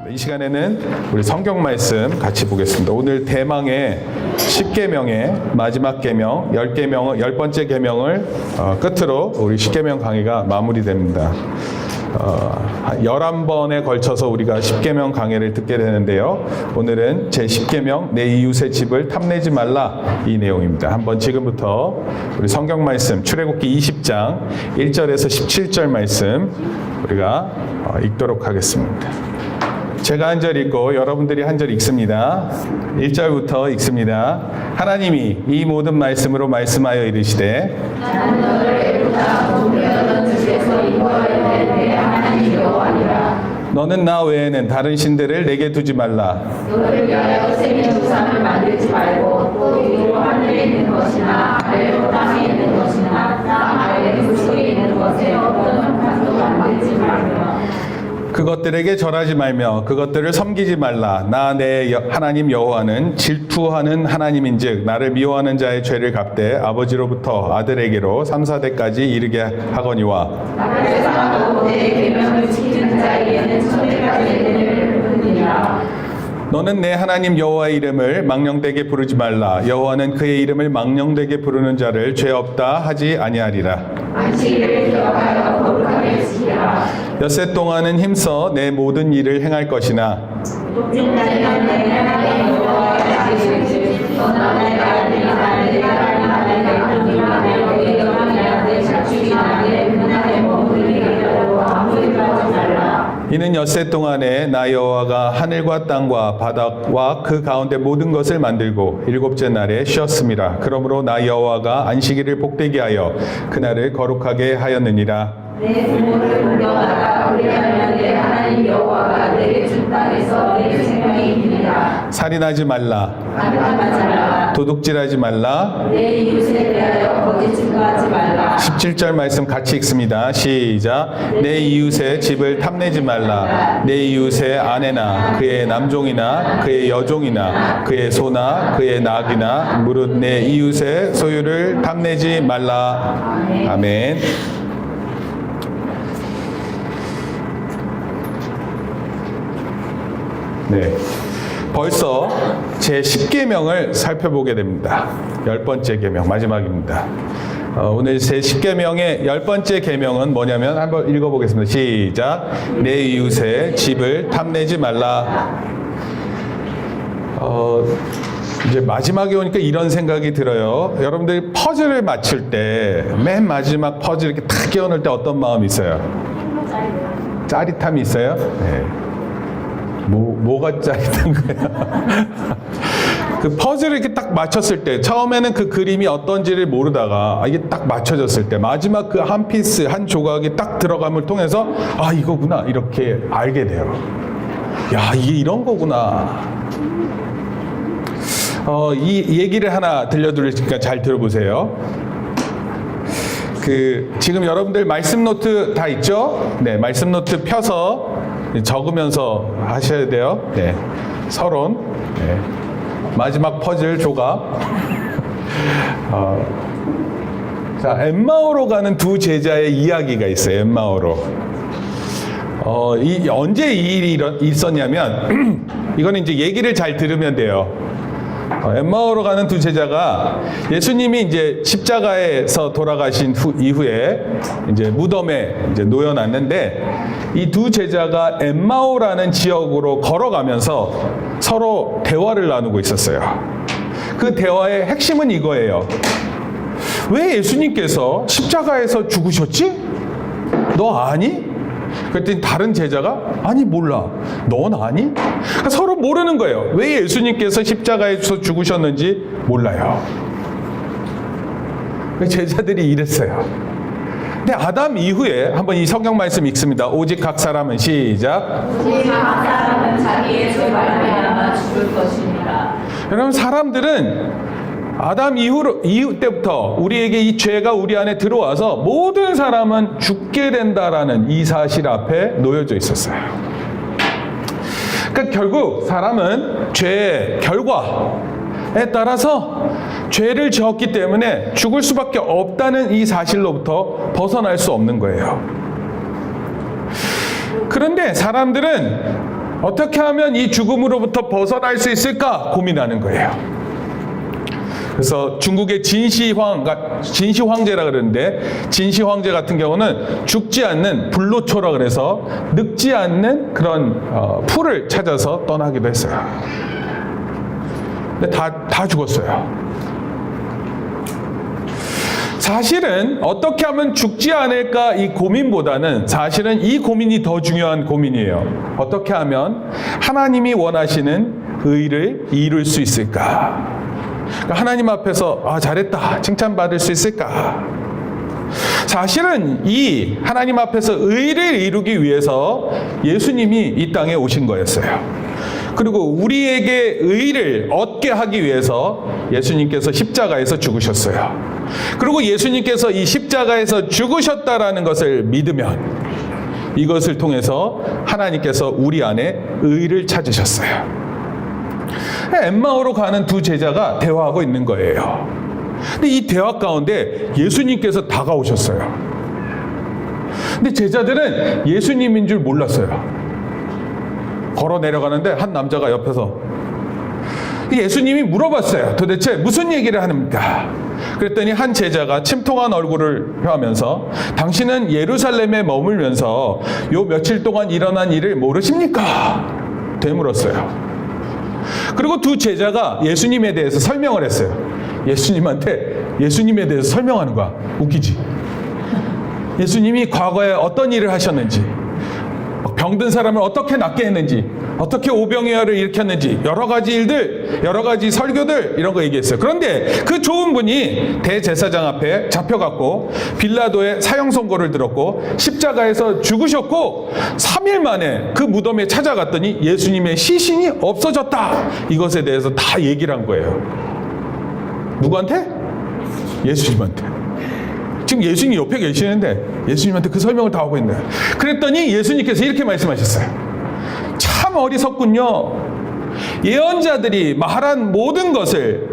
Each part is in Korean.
이 시간에는 우리 성경 말씀 같이 보겠습니다. 오늘 대망의 10계명의 마지막 계명, 10번째 계명을 끝으로 우리 10계명 강의가 마무리됩니다. 11번에 걸쳐서 우리가 10계명 강의를 듣게 되는데요. 오늘은 제 10계명 내 이웃의 집을 탐내지 말라 이 내용입니다. 한번 지금부터 우리 성경 말씀 출애굽기 20장 1절에서 17절 말씀 우리가 읽도록 하겠습니다. 제가 한 절 읽고 여러분들이 한 절 읽습니다. 1절부터 읽습니다. 하나님이 이 모든 말씀으로 말씀하여 이르시되 나는 너를 애굽다 본되었던 집에서 인도하여 내 하나님 여호와니라. 너는 나 외에는 다른 신들을 내게 두지 말라. 너를 위하여 생의 우상을 만들지 말고 또 위로 하늘에 있는 것이나 아래로 땅에 있는 것이나 땅 아래 물속에 있는 것에 어떤 형상도 만들지 말며 그것들에게 절하지 말며 그것들을 섬기지 말라. 나 내 하나님 여호와는 질투하는 하나님인즉 나를 미워하는 자의 죄를 갚되 아버지로부터 아들에게로 3, 4대까지 이르게 하거니와 나를 사랑하고 내 계명을 지키는 자에게는 천대까지 이르를 부르니라. 너는 내 하나님 여호와의 이름을 망령되게 부르지 말라. 여호와는 그의 이름을 망령되게 부르는 자를 죄 없다 하지 아니하리라. 안식일을 기억하여 거룩하게 지키라. 엿새 동안은 힘써 내 모든 일을 행할 것이나 독진자는 내 하나님 여호와의 자식이지 너나 내가 내가 내가 내 영광이라 내 자축이나 내 문화의 몸을 이기려고 아무리 하지 말라. 이는 엿새 동안에 나 여호와가 하늘과 땅과 바닥과 그 가운데 모든 것을 만들고 일곱째 날에 쉬었음이라. 그러므로 나 여호와가 안식일을 복되게 하여 그날을 거룩하게 하였느니라. 내 부모를 공경하라. 그리하면 내 하나님 여호와가 내게 준 땅에서 내 생명이 있느니라. 살인하지 말라. 간탐하지 말라. 도둑질하지 말라. 내 이웃에 대하여 거짓 증거하지 말라. 17절 말씀 같이 읽습니다. 시작. 내 이웃의 집을 탐내지 말라. 내 이웃의 아내나 그의 남종이나 그의 여종이나 그의 소나 그의 낙이나 무릇 내 이웃의 소유를 탐내지 말라. 아멘. 네. 벌써 제 10계명을 살펴보게 됩니다. 10번째 계명 마지막입니다. 오늘 제 10계명의 10번째 계명은 뭐냐면 한번 읽어보겠습니다. 시작. 내 이웃의 집을 탐내지 말라. 이제 마지막에 오니까 이런 생각이 들어요. 여러분들이 퍼즐을 맞출 때 맨 마지막 퍼즐 이렇게 탁 끼워놓을 때 어떤 마음이 있어요? 짜릿함이 있어요? 네. 뭐가 짜릿한 거야? 그 퍼즐을 이렇게 딱 맞췄을 때, 처음에는 그 그림이 어떤지를 모르다가, 이게 딱 맞춰졌을 때, 마지막 그 한 피스, 한 조각이 딱 들어감을 통해서, 아, 이거구나. 이렇게 알게 돼요. 야, 이게 이런 거구나. 이 얘기를 하나 들려드릴 테니까 잘 들어보세요. 지금 여러분들 말씀 노트 다 있죠? 네, 말씀 노트 펴서 적으면서 하셔야 돼요. 네, 서론. 네. 마지막 퍼즐 조각. 자, 엠마오로 가는 두 제자의 이야기가 있어요. 엠마오로. 언제 이 일이 있었냐면, 이거는 이제 얘기를 잘 들으면 돼요. 엠마오로 가는 두 제자가 예수님이 이제 십자가에서 돌아가신 이후에 이제 무덤에 이제 놓여놨는데 이 두 제자가 엠마오라는 지역으로 걸어가면서 서로 대화를 나누고 있었어요. 그 대화의 핵심은 이거예요. 왜 예수님께서 십자가에서 죽으셨지? 너 아니? 그랬더니 다른 제자가 아니 몰라. 넌 아니? 그러니까 서로 모르는 거예요. 왜 예수님께서 십자가에서 죽으셨는지 몰라요. 제자들이 이랬어요. 근데 아담 이후에 한번 이 성경 말씀 읽습니다. 오직 각 사람은 시작. 오직 각 사람은 자기의 죄 말미암아 죽을 것입니다. 여러분 사람들은 아담 이후 때부터 우리에게 이 죄가 우리 안에 들어와서 모든 사람은 죽게 된다라는 이 사실 앞에 놓여져 있었어요. 그러니까 결국 사람은 죄의 결과에 따라서 죄를 지었기 때문에 죽을 수밖에 없다는 이 사실로부터 벗어날 수 없는 거예요. 그런데 사람들은 어떻게 하면 이 죽음으로부터 벗어날 수 있을까 고민하는 거예요. 그래서 중국의 진시황제라 그러는데, 진시황제 같은 경우는 죽지 않는 불로초라 그래서 늙지 않는 그런 풀을 찾아서 떠나기도 했어요. 근데 다 죽었어요. 사실은 어떻게 하면 죽지 않을까 이 고민보다는 사실은 이 고민이 더 중요한 고민이에요. 어떻게 하면 하나님이 원하시는 의를 이룰 수 있을까? 그러니까 하나님 앞에서 잘했다 칭찬받을 수 있을까? 사실은 이 하나님 앞에서 의를 이루기 위해서 예수님이 이 땅에 오신 거였어요. 그리고 우리에게 의를 얻게 하기 위해서 예수님께서 십자가에서 죽으셨어요. 그리고 예수님께서 이 십자가에서 죽으셨다라는 것을 믿으면 이것을 통해서 하나님께서 우리 안에 의를 찾으셨어요. 엠마오로 가는 두 제자가 대화하고 있는 거예요. 근데 이 대화 가운데 예수님께서 다가오셨어요. 근데 제자들은 예수님인 줄 몰랐어요. 걸어 내려가는데 한 남자가 옆에서 예수님이 물어봤어요. 도대체 무슨 얘기를 합니까? 그랬더니 한 제자가 침통한 얼굴을 펴면서 당신은 예루살렘에 머물면서 요 며칠 동안 일어난 일을 모르십니까? 되물었어요. 그리고 두 제자가 예수님에 대해서 설명을 했어요. 예수님한테 예수님에 대해서 설명하는 거야. 웃기지? 예수님이 과거에 어떤 일을 하셨는지, 병든 사람을 어떻게 낫게 했는지, 어떻게 오병이어를 일으켰는지, 여러 가지 일들, 여러 가지 설교들 이런 거 얘기했어요. 그런데 그 좋은 분이 대제사장 앞에 잡혀갔고 빌라도의 사형 선고를 들었고 십자가에서 죽으셨고 3일 만에 그 무덤에 찾아갔더니 예수님의 시신이 없어졌다. 이것에 대해서 다 얘기를 한 거예요. 누구한테? 예수님한테. 지금 예수님이 옆에 계시는데 예수님한테 그 설명을 다 하고 있는 거예요. 그랬더니 예수님께서 이렇게 말씀하셨어요. 참 어리석군요. 예언자들이 말한 모든 것을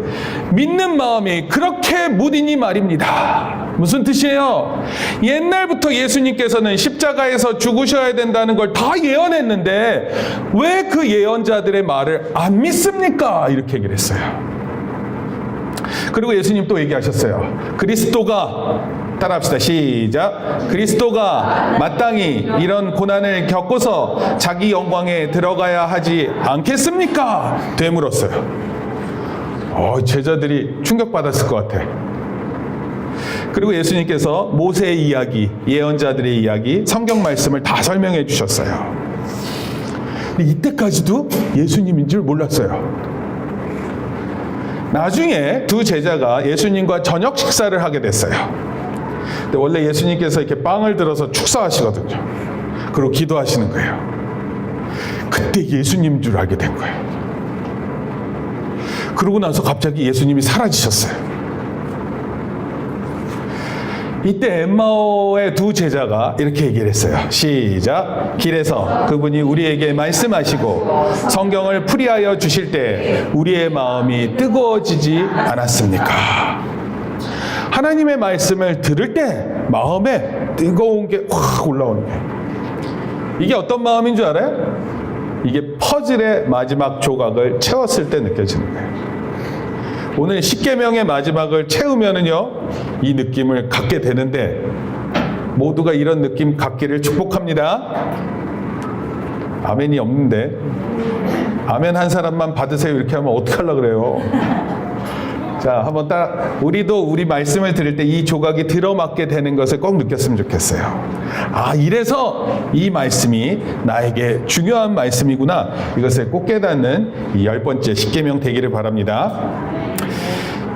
믿는 마음이 그렇게 무디니 말입니다. 무슨 뜻이에요? 옛날부터 예수님께서는 십자가에서 죽으셔야 된다는 걸 다 예언했는데 왜 그 예언자들의 말을 안 믿습니까? 이렇게 얘기를 했어요. 그리고 예수님 또 얘기하셨어요. 그리스도가, 따라합시다. 시작. 그리스도가 마땅히 이런 고난을 겪고서 자기 영광에 들어가야 하지 않겠습니까? 되물었어요. 제자들이 충격받았을 것 같아. 그리고 예수님께서 모세의 이야기, 예언자들의 이야기, 성경 말씀을 다 설명해 주셨어요. 근데 이때까지도 예수님인 줄 몰랐어요. 나중에 두 제자가 예수님과 저녁 식사를 하게 됐어요. 근데 원래 예수님께서 이렇게 빵을 들어서 축사하시거든요. 그리고 기도하시는 거예요. 그때 예수님인 줄 알게 된 거예요. 그러고 나서 갑자기 예수님이 사라지셨어요. 이때 엠마오의 두 제자가 이렇게 얘기를 했어요. 시작. 길에서 그분이 우리에게 말씀하시고 성경을 풀이하여 주실 때 우리의 마음이 뜨거워지지 않았습니까? 하나님의 말씀을 들을 때 마음에 뜨거운 게 확 올라오는 거예요. 이게 어떤 마음인 줄 알아요? 이게 퍼즐의 마지막 조각을 채웠을 때 느껴지는 거예요. 오늘 십계명의 마지막을 채우면은요, 이 느낌을 갖게 되는데, 모두가 이런 느낌 갖기를 축복합니다. 아멘이 없는데, 아멘 한 사람만 받으세요. 이렇게 하면 어떡하려고 그래요? 자, 한번 우리도 우리 말씀을 들을 때 이 조각이 들어맞게 되는 것을 꼭 느꼈으면 좋겠어요. 이래서 이 말씀이 나에게 중요한 말씀이구나. 이것을 꼭 깨닫는 이 10번째 십계명 되기를 바랍니다.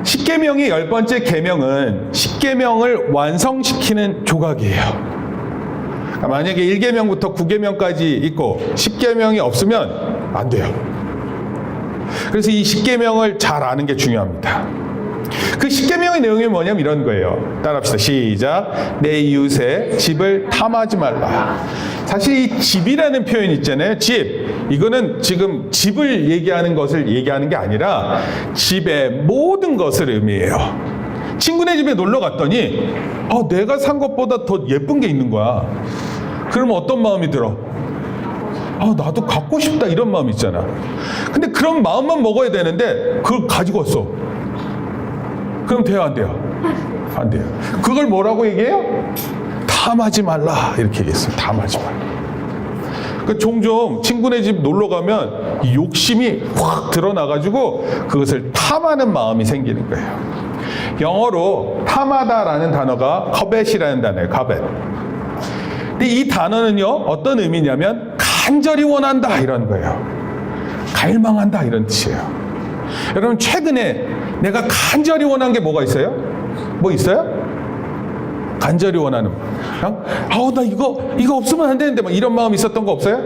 십계명의 10번째 계명은 십계명을 완성시키는 조각이에요. 만약에 1계명부터 9계명까지 있고 10계명이 없으면 안 돼요. 그래서 이 십계명을 잘 아는 게 중요합니다. 그 십계명의 내용이 뭐냐면 이런 거예요. 따라합시다. 시작. 내 이웃의 집을 탐하지 말라. 사실 이 집이라는 표현 있잖아요. 집. 이거는 지금 집을 얘기하는 것을 얘기하는 게 아니라 집의 모든 것을 의미해요. 친구네 집에 놀러 갔더니 내가 산 것보다 더 예쁜 게 있는 거야. 그러면 어떤 마음이 들어? 나도 갖고 싶다 이런 마음 있잖아. 근데 그런 마음만 먹어야 되는데 그걸 가지고 왔어. 그럼 돼요, 안 돼요? 안 돼요. 그걸 뭐라고 얘기해요? 탐하지 말라 이렇게 얘기했어요. 탐하지 말라. 그 종종 친구네 집 놀러 가면 이 욕심이 확 드러나가지고 그것을 탐하는 마음이 생기는 거예요. 영어로 탐하다라는 단어가 covet이라는 단어예요. covet. 근데 이 단어는요, 어떤 의미냐면 간절히 원한다 이런 거예요. 갈망한다 이런 뜻이에요. 여러분, 최근에 내가 간절히 원한 게 뭐가 있어요? 뭐 있어요? 간절히 원하는. 그냥 나 이거 없으면 안 되는데 막 이런 마음 있었던 거 없어요?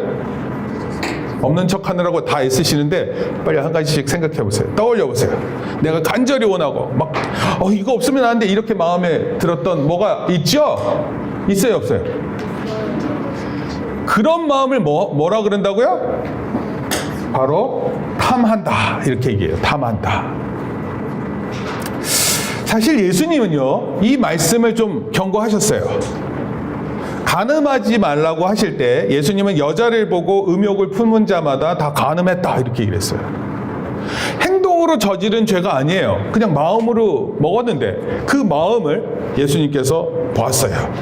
없는 척 하느라고 다 애쓰시는데 빨리 한 가지씩 생각해 보세요. 떠올려 보세요. 내가 간절히 원하고 막 이거 없으면 안 돼 이렇게 마음에 들었던 뭐가 있죠? 있어요, 없어요? 그런 마음을 뭐라 그런다고요? 바로 탐한다 이렇게 얘기해요. 탐한다. 사실 예수님은요, 이 말씀을 좀 경고하셨어요. 간음하지 말라고 하실 때 예수님은 여자를 보고 음욕을 품은 자마다 다 간음했다 이렇게 얘기를 했어요. 행동으로 저지른 죄가 아니에요. 그냥 마음으로 먹었는데 그 마음을 예수님께서 보았어요.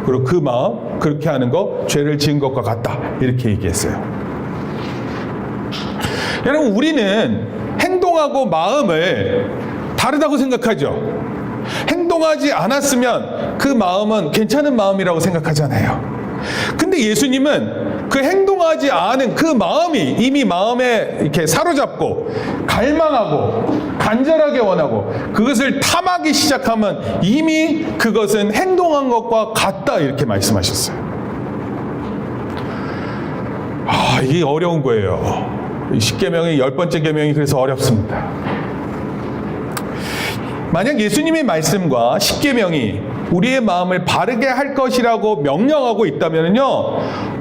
그리고 그 마음, 그렇게 하는 거 죄를 지은 것과 같다 이렇게 얘기했어요. 여러분, 우리는 행동하고 마음을 다르다고 생각하죠. 행동하지 않았으면 그 마음은 괜찮은 마음이라고 생각하잖아요. 근데 예수님은 그 행동하지 않은 그 마음이 이미 마음에 이렇게 사로잡고 갈망하고 간절하게 원하고 그것을 탐하기 시작하면 이미 그것은 행동한 것과 같다 이렇게 말씀하셨어요. 이게 어려운 거예요. 십계명의 10번째 계명이 그래서 어렵습니다. 만약 예수님의 말씀과 십계명이 우리의 마음을 바르게 할 것이라고 명령하고 있다면요,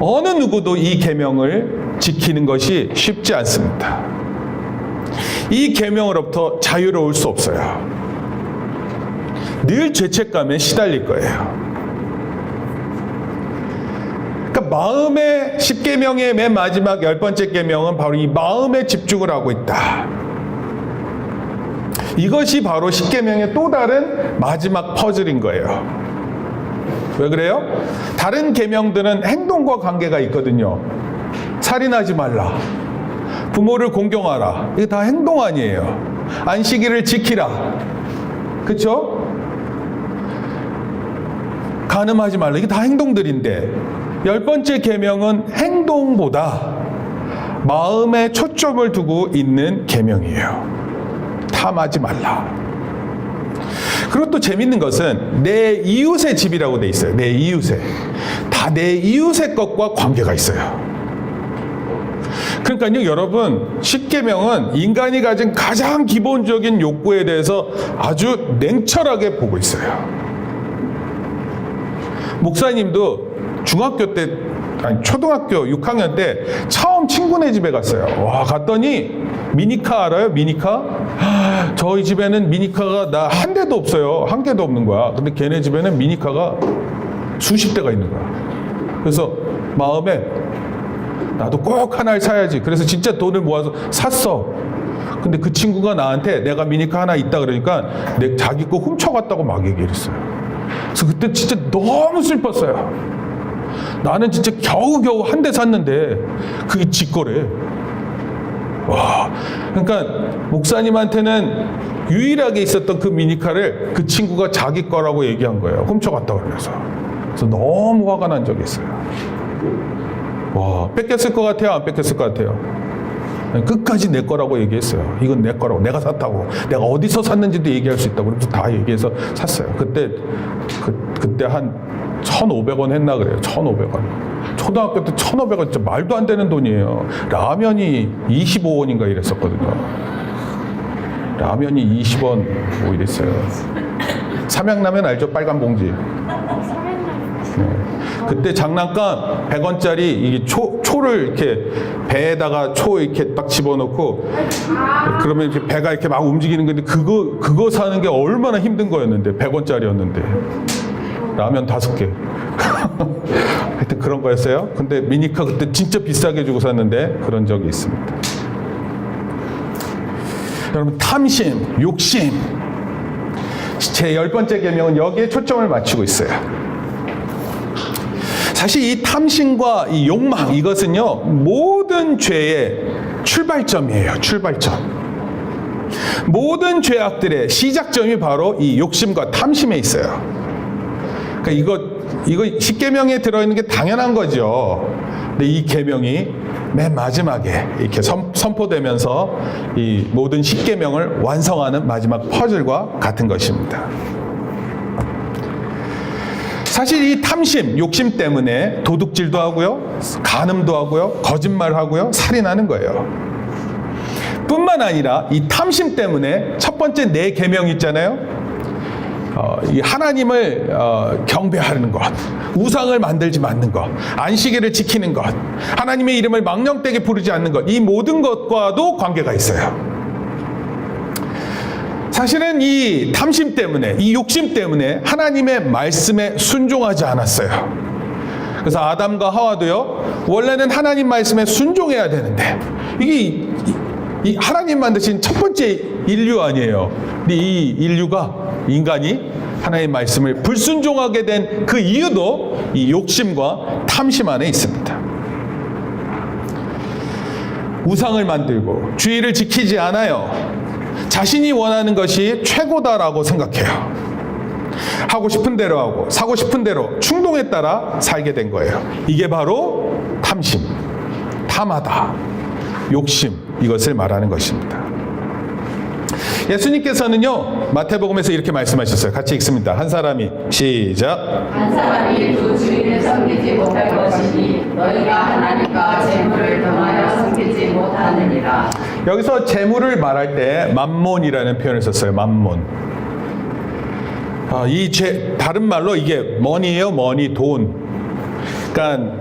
어느 누구도 이 계명을 지키는 것이 쉽지 않습니다. 이 계명으로부터 자유로울 수 없어요. 늘 죄책감에 시달릴 거예요. 그러니까 마음의 십계명의 맨 마지막 10번째 계명은 바로 이 마음에 집중을 하고 있다. 이것이 바로 십계명의 또 다른 마지막 퍼즐인 거예요. 왜 그래요? 다른 계명들은 행동과 관계가 있거든요. 살인하지 말라, 부모를 공경하라, 이거 다 행동 아니에요. 안식일을 지키라, 그렇죠? 간음하지 말라, 이게 다 행동들인데 10번째 계명은 행동보다 마음에 초점을 두고 있는 계명이에요. 탐하지 말라. 그리고 또 재밌는 것은 내 이웃의 집이라고 돼 있어요. 내 이웃의. 다 내 이웃의 것과 관계가 있어요. 그러니까요, 여러분, 십계명은 인간이 가진 가장 기본적인 욕구에 대해서 아주 냉철하게 보고 있어요. 목사님도 중학교 때, 초등학교 6학년 때 처음 친구네 집에 갔어요. 갔더니 미니카 알아요? 미니카? 저희 집에는 미니카가 나 한 대도 없어요. 한 개도 없는 거야. 근데 걔네 집에는 미니카가 수십 대가 있는 거야. 그래서 마음에 나도 꼭 하나를 사야지. 그래서 진짜 돈을 모아서 샀어. 근데 그 친구가 나한테 내가 미니카 하나 있다 그러니까 자기 거 훔쳐갔다고 막 얘기를 했어요. 그래서 그때 진짜 너무 슬펐어요. 나는 진짜 겨우겨우 한 대 샀는데 그게 지 거래. 그러니까 목사님한테는 유일하게 있었던 그 미니카를 그 친구가 자기 거라고 얘기한 거예요. 훔쳐갔다고 그래서. 그래서 너무 화가 난 적이 있어요. 뺏겼을 것 같아요? 안 뺏겼을 것 같아요? 끝까지 내 거라고 얘기했어요. 이건 내 거라고. 내가 샀다고. 내가 어디서 샀는지도 얘기할 수 있다고. 그래서 다 얘기해서 샀어요. 그때 한 1,500원 했나 그래요. 1,500원. 초등학교 때 1,500원 진짜 말도 안 되는 돈이에요. 라면이 25원인가 이랬었거든요. 라면이 20원 뭐 이랬어요. 삼양라면 알죠? 빨간 봉지. 네. 그때 장난감 100원짜리 이게 초를 이렇게 배에다가 초 이렇게 딱 집어넣고 그러면 이렇게 배가 이렇게 막 움직이는 건데 그거 사는 게 얼마나 힘든 거였는데 100원짜리였는데 라면 5개. 하여튼 그런 거였어요. 근데 미니카 그때 진짜 비싸게 주고 샀는데 그런 적이 있습니다. 여러분, 탐심, 욕심. 제 10번째 계명은 여기에 초점을 맞추고 있어요. 사실 이 탐심과 이 욕망, 이것은요, 모든 죄의 출발점이에요. 출발점. 모든 죄악들의 시작점이 바로 이 욕심과 탐심에 있어요. 그러니까 이거 10계명에 들어있는 게 당연한 거죠. 근데 이 계명이 맨 마지막에 이렇게 선포되면서 이 모든 10계명을 완성하는 마지막 퍼즐과 같은 것입니다. 사실 이 탐심, 욕심 때문에 도둑질도 하고요, 간음도 하고요, 거짓말하고요, 살인하는 거예요. 뿐만 아니라 이 탐심 때문에 첫 번째 4계명 있잖아요. 이 하나님을 경배하는 것, 우상을 만들지 않는 것, 안식일을 지키는 것, 하나님의 이름을 망령되게 부르지 않는 것, 이 모든 것과도 관계가 있어요. 사실은 이 탐심 때문에, 이 욕심 때문에 하나님의 말씀에 순종하지 않았어요. 그래서 아담과 하와도요, 원래는 하나님 말씀에 순종해야 되는데, 이게 이 하나님 만드신 첫 번째 인류 아니에요. 근데 이 인류가, 인간이 하나님의 말씀을 불순종하게 된 그 이유도 이 욕심과 탐심 안에 있습니다. 우상을 만들고 주의를 지키지 않아요. 자신이 원하는 것이 최고다라고 생각해요. 하고 싶은 대로 하고 사고 싶은 대로 충동에 따라 살게 된 거예요. 이게 바로 탐심, 탐하다, 욕심, 이것을 말하는 것입니다. 예수님께서는요, 마태복음에서 이렇게 말씀하셨어요. 같이 읽습니다. 한 사람이, 시작. 한 사람이 두 주인을 섬기지 못할 것이니 너희가 하나님과 재물을 등하여 섬기지 못하느니라. 여기서 재물을 말할 때 맘몬이라는 표현을 썼어요. 맘몬. 다른 말로 이게 머니예요. 머니, 돈. 그러니까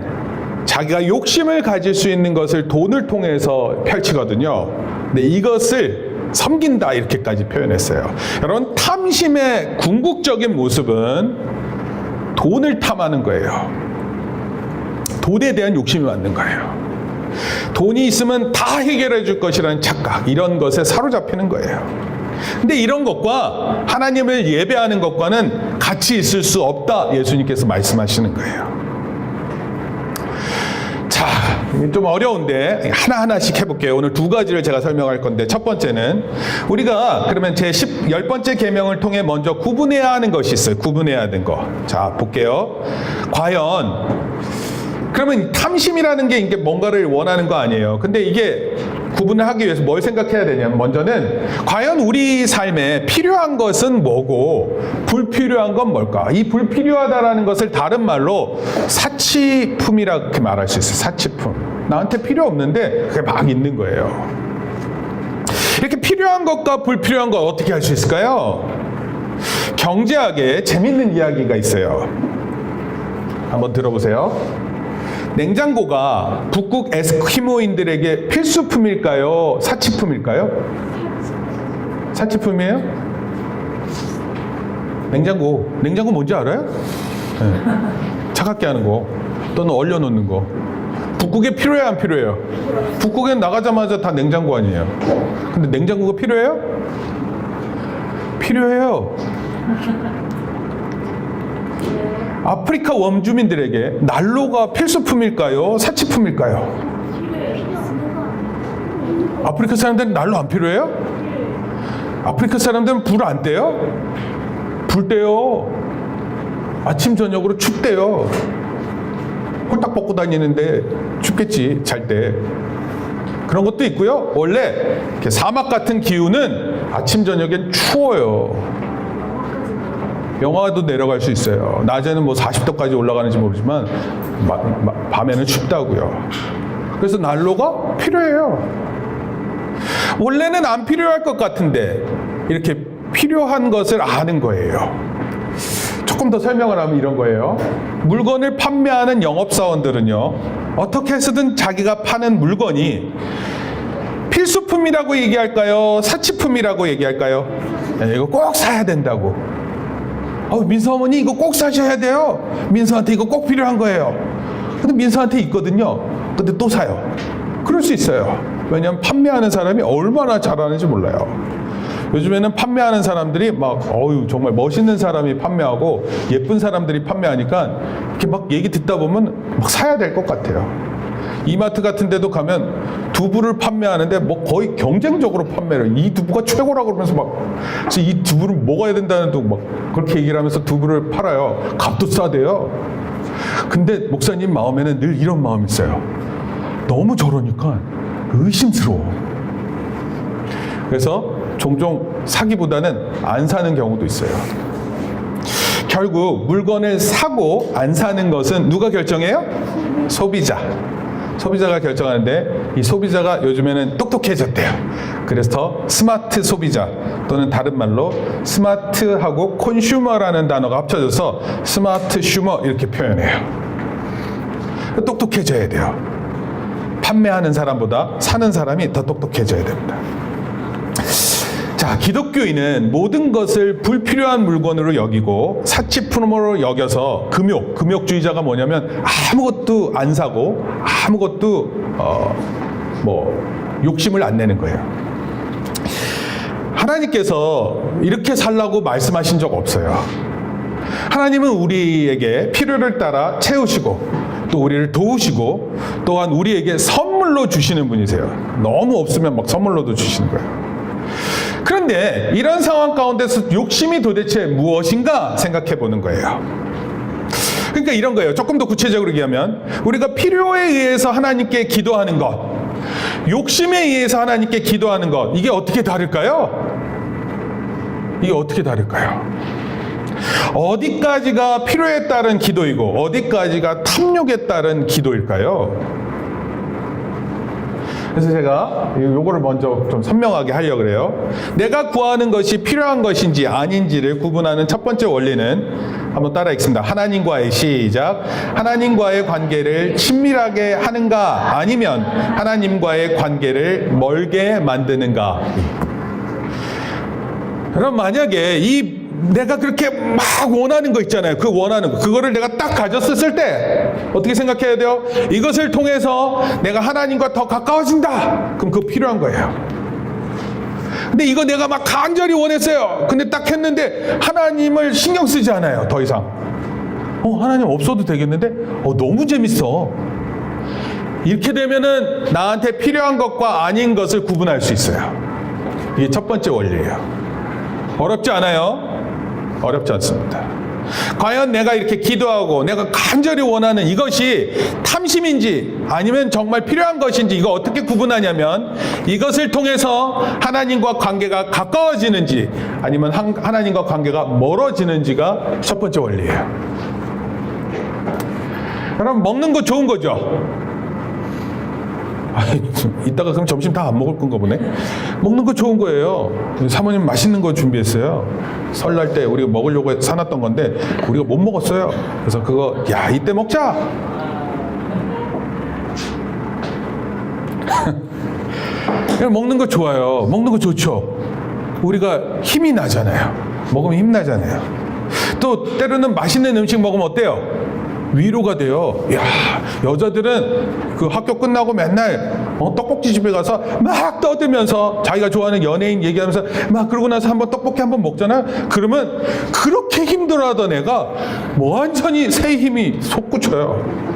자기가 욕심을 가질 수 있는 것을 돈을 통해서 펼치거든요. 근데 이것을 섬긴다, 이렇게까지 표현했어요. 여러분, 탐심의 궁극적인 모습은 돈을 탐하는 거예요. 돈에 대한 욕심이 맞는 거예요. 돈이 있으면 다 해결해 줄 것이라는 착각, 이런 것에 사로잡히는 거예요. 근데 이런 것과 하나님을 예배하는 것과는 같이 있을 수 없다, 예수님께서 말씀하시는 거예요. 자, 좀 어려운데 하나하나씩 해볼게요. 오늘 2가지를 제가 설명할 건데, 첫 번째는 우리가 그러면 제 10번째 계명을 통해 먼저 구분해야 하는 것이 있어요. 구분해야 하는 거. 자, 볼게요. 과연 그러면 탐심이라는 게 이게 뭔가를 원하는 거 아니에요. 근데 이게 구분을 하기 위해서 뭘 생각해야 되냐면, 먼저는 과연 우리 삶에 필요한 것은 뭐고 불필요한 건 뭘까? 이 불필요하다라는 것을 다른 말로 사치품이라고 말할 수 있어요. 사치품. 나한테 필요 없는데 그게 막 있는 거예요. 이렇게 필요한 것과 불필요한 것 어떻게 할 수 있을까요? 경제학에 재밌는 이야기가 있어요. 한번 들어보세요. 냉장고가 북극 에스키모인들에게 필수품일까요? 사치품일까요? 사치품이에요? 냉장고 뭔지 알아요? 네. 차갑게 하는 거 또는 얼려놓는 거. 북극에 필요해요, 안 필요해요? 북극엔 나가자마자 다 냉장고 아니에요. 근데 냉장고가 필요해요? 필요해요. 아프리카 원주민들에게 난로가 필수품일까요? 사치품일까요? 아프리카 사람들은 난로 안 필요해요? 아프리카 사람들은 불 안 떼요? 불 떼요. 아침 저녁으로 춥대요. 홀딱 벗고 다니는데 춥겠지, 잘 때. 그런 것도 있고요. 원래 이렇게 사막 같은 기후는 아침 저녁엔 추워요. 영하도 내려갈 수 있어요. 낮에는 뭐 40도까지 올라가는지 모르지만 밤에는 춥다고요. 그래서 난로가 필요해요. 원래는 안 필요할 것 같은데 이렇게 필요한 것을 아는 거예요. 조금 더 설명을 하면 이런 거예요. 물건을 판매하는 영업사원들은요, 어떻게 해서든 자기가 파는 물건이 필수품이라고 얘기할까요? 사치품이라고 얘기할까요? 네, 이거 꼭 사야 된다고. 민서 어머니 이거 꼭 사셔야 돼요. 민서한테 이거 꼭 필요한 거예요. 근데 민서한테 있거든요. 근데 또 사요. 그럴 수 있어요. 왜냐하면 판매하는 사람이 얼마나 잘하는지 몰라요. 요즘에는 판매하는 사람들이 막 정말 멋있는 사람이 판매하고 예쁜 사람들이 판매하니까 이렇게 막 얘기 듣다 보면 막 사야 될 것 같아요. 이마트 같은 데도 가면 두부를 판매하는데 뭐 거의 경쟁적으로 판매를, 이 두부가 최고라고 그러면서 막 이 두부를 먹어야 된다는 둥 막 그렇게 얘기를 하면서 두부를 팔아요. 값도 싸대요. 근데 목사님 마음에는 늘 이런 마음이 있어요. 너무 저러니까 의심스러워. 그래서 종종 사기보다는 안 사는 경우도 있어요. 결국 물건을 사고 안 사는 것은 누가 결정해요? 소비자가 결정하는데, 이 소비자가 요즘에는 똑똑해졌대요. 그래서 더 스마트 소비자, 또는 다른 말로 스마트하고 콘슈머라는 단어가 합쳐져서 스마트 슈머 이렇게 표현해요. 똑똑해져야 돼요. 판매하는 사람보다 사는 사람이 더 똑똑해져야 됩니다. 자, 기독교인은 모든 것을 불필요한 물건으로 여기고 사치품으로 여겨서 금욕주의자가 뭐냐면 아무것도 안 사고 아무것도 욕심을 안 내는 거예요. 하나님께서 이렇게 살라고 말씀하신 적 없어요. 하나님은 우리에게 필요를 따라 채우시고 또 우리를 도우시고 또한 우리에게 선물로 주시는 분이세요. 너무 없으면 막 선물로도 주시는 거예요. 그런데 이런 상황 가운데서 욕심이 도대체 무엇인가 생각해 보는 거예요. 그러니까 이런 거예요. 조금 더 구체적으로 얘기하면 우리가 필요에 의해서 하나님께 기도하는 것, 욕심에 의해서 하나님께 기도하는 것, 이게 어떻게 다를까요? 어디까지가 필요에 따른 기도이고 어디까지가 탐욕에 따른 기도일까요? 그래서 제가 요거를 먼저 좀 선명하게 하려고 그래요. 내가 구하는 것이 필요한 것인지 아닌지를 구분하는 첫 번째 원리는 한번 따라 읽습니다. 하나님과의 시작. 하나님과의 관계를 친밀하게 하는가 아니면 하나님과의 관계를 멀게 만드는가. 그럼 만약에 내가 그렇게 막 원하는 거 있잖아요. 그 원하는 거, 그거를 내가 딱 가졌었을 때 어떻게 생각해야 돼요? 이것을 통해서 내가 하나님과 더 가까워진다. 그럼 그거 필요한 거예요. 근데 이거 내가 막 간절히 원했어요. 근데 딱 했는데 하나님을 신경 쓰지 않아요. 더 이상. 하나님 없어도 되겠는데? 너무 재밌어. 이렇게 되면은 나한테 필요한 것과 아닌 것을 구분할 수 있어요. 이게 첫 번째 원리예요. 어렵지 않아요? 어렵지 않습니다. 과연 내가 이렇게 기도하고 내가 간절히 원하는 이것이 탐심인지 아니면 정말 필요한 것인지 이거 어떻게 구분하냐면 이것을 통해서 하나님과 관계가 가까워지는지 아니면 하나님과 관계가 멀어지는지가 첫 번째 원리예요. 여러분, 먹는 거 좋은 거죠? 이따가 그럼 점심 다 안 먹을 건가 보네. 먹는 거 좋은 거예요. 사모님 맛있는 거 준비했어요. 설날 때 우리가 먹으려고 사놨던 건데 우리가 못 먹었어요. 그래서 그거 이때 먹자. 먹는 거 좋아요. 먹는 거 좋죠. 우리가 힘이 나잖아요. 먹으면 힘 나잖아요. 또 때로는 맛있는 음식 먹으면 어때요? 위로가 돼요. 여자들은 그 학교 끝나고 맨날 떡볶이 집에 가서 막 떠들면서 자기가 좋아하는 연예인 얘기하면서 막 그러고 나서 한번 떡볶이 한번 먹잖아요. 그러면 그렇게 힘들어하던 애가 완전히 새 힘이 솟구쳐요.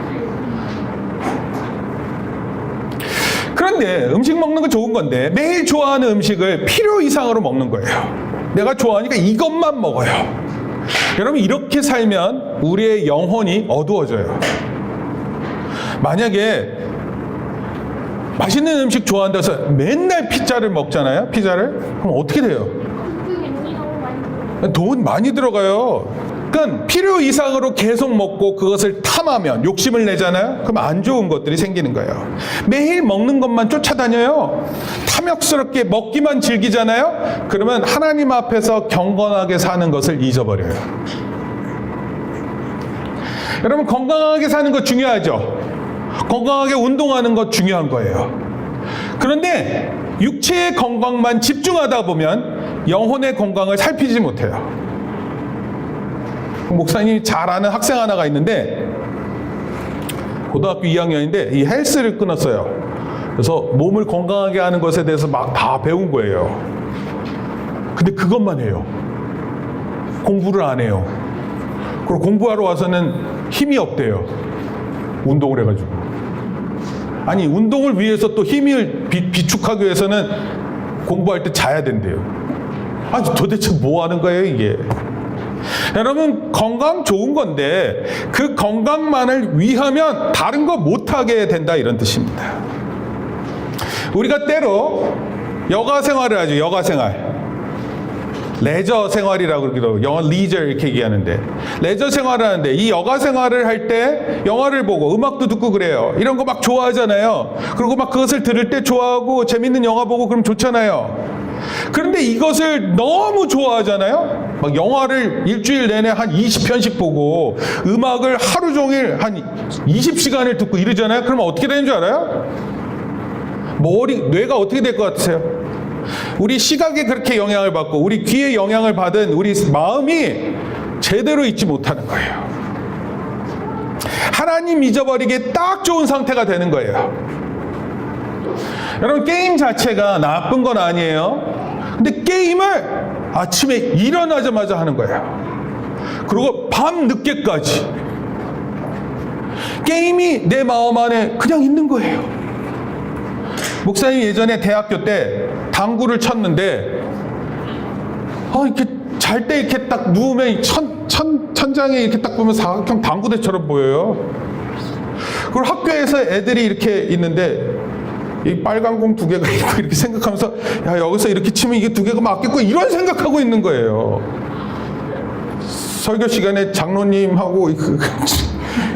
그런데 음식 먹는 거 좋은 건데 매일 좋아하는 음식을 필요 이상으로 먹는 거예요. 내가 좋아하니까 이것만 먹어요. 여러분, 이렇게 살면 우리의 영혼이 어두워져요. 만약에 맛있는 음식 좋아한다고 해서 맨날 피자를 먹잖아요. 그럼 어떻게 돼요? 돈 많이 들어가요. 그러니까 필요 이상으로 계속 먹고 그것을 탐하면 욕심을 내잖아요. 그럼 안 좋은 것들이 생기는 거예요. 매일 먹는 것만 쫓아다녀요. 탐욕스럽게 먹기만 즐기잖아요. 그러면 하나님 앞에서 경건하게 사는 것을 잊어버려요. 여러분, 건강하게 사는 거 중요하죠. 건강하게 운동하는 것 중요한 거예요. 그런데 육체의 건강만 집중하다 보면 영혼의 건강을 살피지 못해요. 목사님이 잘 아는 학생 하나가 있는데 고등학교 2학년인데 이 헬스를 끊었어요. 그래서 몸을 건강하게 하는 것에 대해서 막 다 배운 거예요. 근데 그것만 해요. 공부를 안 해요. 그리고 공부하러 와서는 힘이 없대요. 운동을 해가지고. 아니, 운동을 위해서 또 힘을 비축하기 위해서는 공부할 때 자야 된대요. 아니, 도대체 뭐 하는 거예요, 이게? 여러분, 건강 좋은 건데 그 건강만을 위하면 다른 거 못하게 된다, 이런 뜻입니다. 우리가 때로 여가 생활을 하죠. 여가 생활. 레저 생활이라고 그러기도 하고, 영어 리저 이렇게 얘기하는데, 레저 생활을 하는데 이 여가 생활을 할 때 영화를 보고 음악도 듣고 그래요. 이런 거 막 좋아하잖아요. 그리고 막 그것을 들을 때 좋아하고 재밌는 영화 보고 그럼 좋잖아요. 그런데 이것을 너무 좋아하잖아요. 막 영화를 일주일 내내 한 20편씩 보고 음악을 하루 종일 한 20시간을 듣고 이러잖아요. 그러면 어떻게 되는 줄 알아요? 뇌가 어떻게 될 것 같으세요? 우리 시각에 그렇게 영향을 받고 우리 귀에 영향을 받은 우리 마음이 제대로 있지 못하는 거예요. 하나님 잊어버리기에 딱 좋은 상태가 되는 거예요. 여러분, 게임 자체가 나쁜 건 아니에요. 근데 게임을 아침에 일어나자마자 하는 거예요. 그리고 밤 늦게까지 게임이 내 마음 안에 그냥 있는 거예요. 목사님 예전에 대학교 때 당구를 쳤는데, 이렇게 잘 때 이렇게 딱 누우면 천장에 이렇게 딱 보면 사각형 당구대처럼 보여요. 그리고 학교에서 애들이 이렇게 있는데 이 빨간 공 2개가 있고 이렇게 생각하면서, 야, 여기서 이렇게 치면 이게 2개가 맞겠고, 이런 생각하고 있는 거예요. 설교 시간에 장로님하고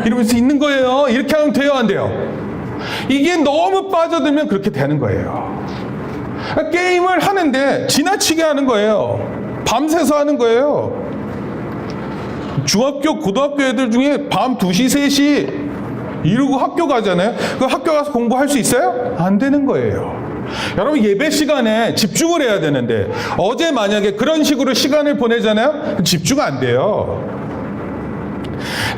이러면서 있는 거예요. 이렇게 하면 돼요, 안 돼요? 이게 너무 빠져들면 그렇게 되는 거예요. 게임을 하는데 지나치게 하는 거예요. 밤새서 하는 거예요. 중학교, 고등학교 애들 중에 밤 2시, 3시 이러고 학교 가잖아요. 그 학교 가서 공부할 수 있어요? 안 되는 거예요. 여러분, 예배 시간에 집중을 해야 되는데 어제 만약에 그런 식으로 시간을 보내잖아요? 집중 안 돼요.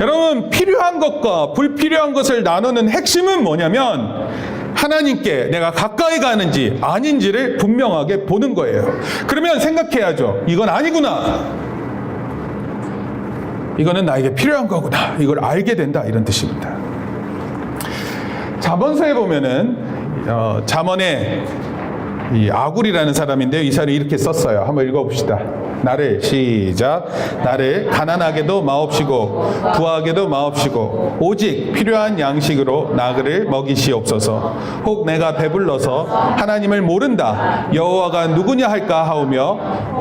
여러분, 필요한 것과 불필요한 것을 나누는 핵심은 뭐냐면 하나님께 내가 가까이 가는지 아닌지를 분명하게 보는 거예요. 그러면 생각해야죠. 이건 아니구나. 이거는 나에게 필요한 거구나. 이걸 알게 된다, 이런 뜻입니다. 잠언서에 보면은 잠언에 이 아굴이라는 사람인데요, 이 사람이 이렇게 썼어요. 한번 읽어봅시다. 시작. 나를 가난하게도 마옵시고 부하게도 마옵시고 오직 필요한 양식으로 나그를 먹이시옵소서. 혹 내가 배불러서 하나님을 모른다 여호와가 누구냐 할까 하오며,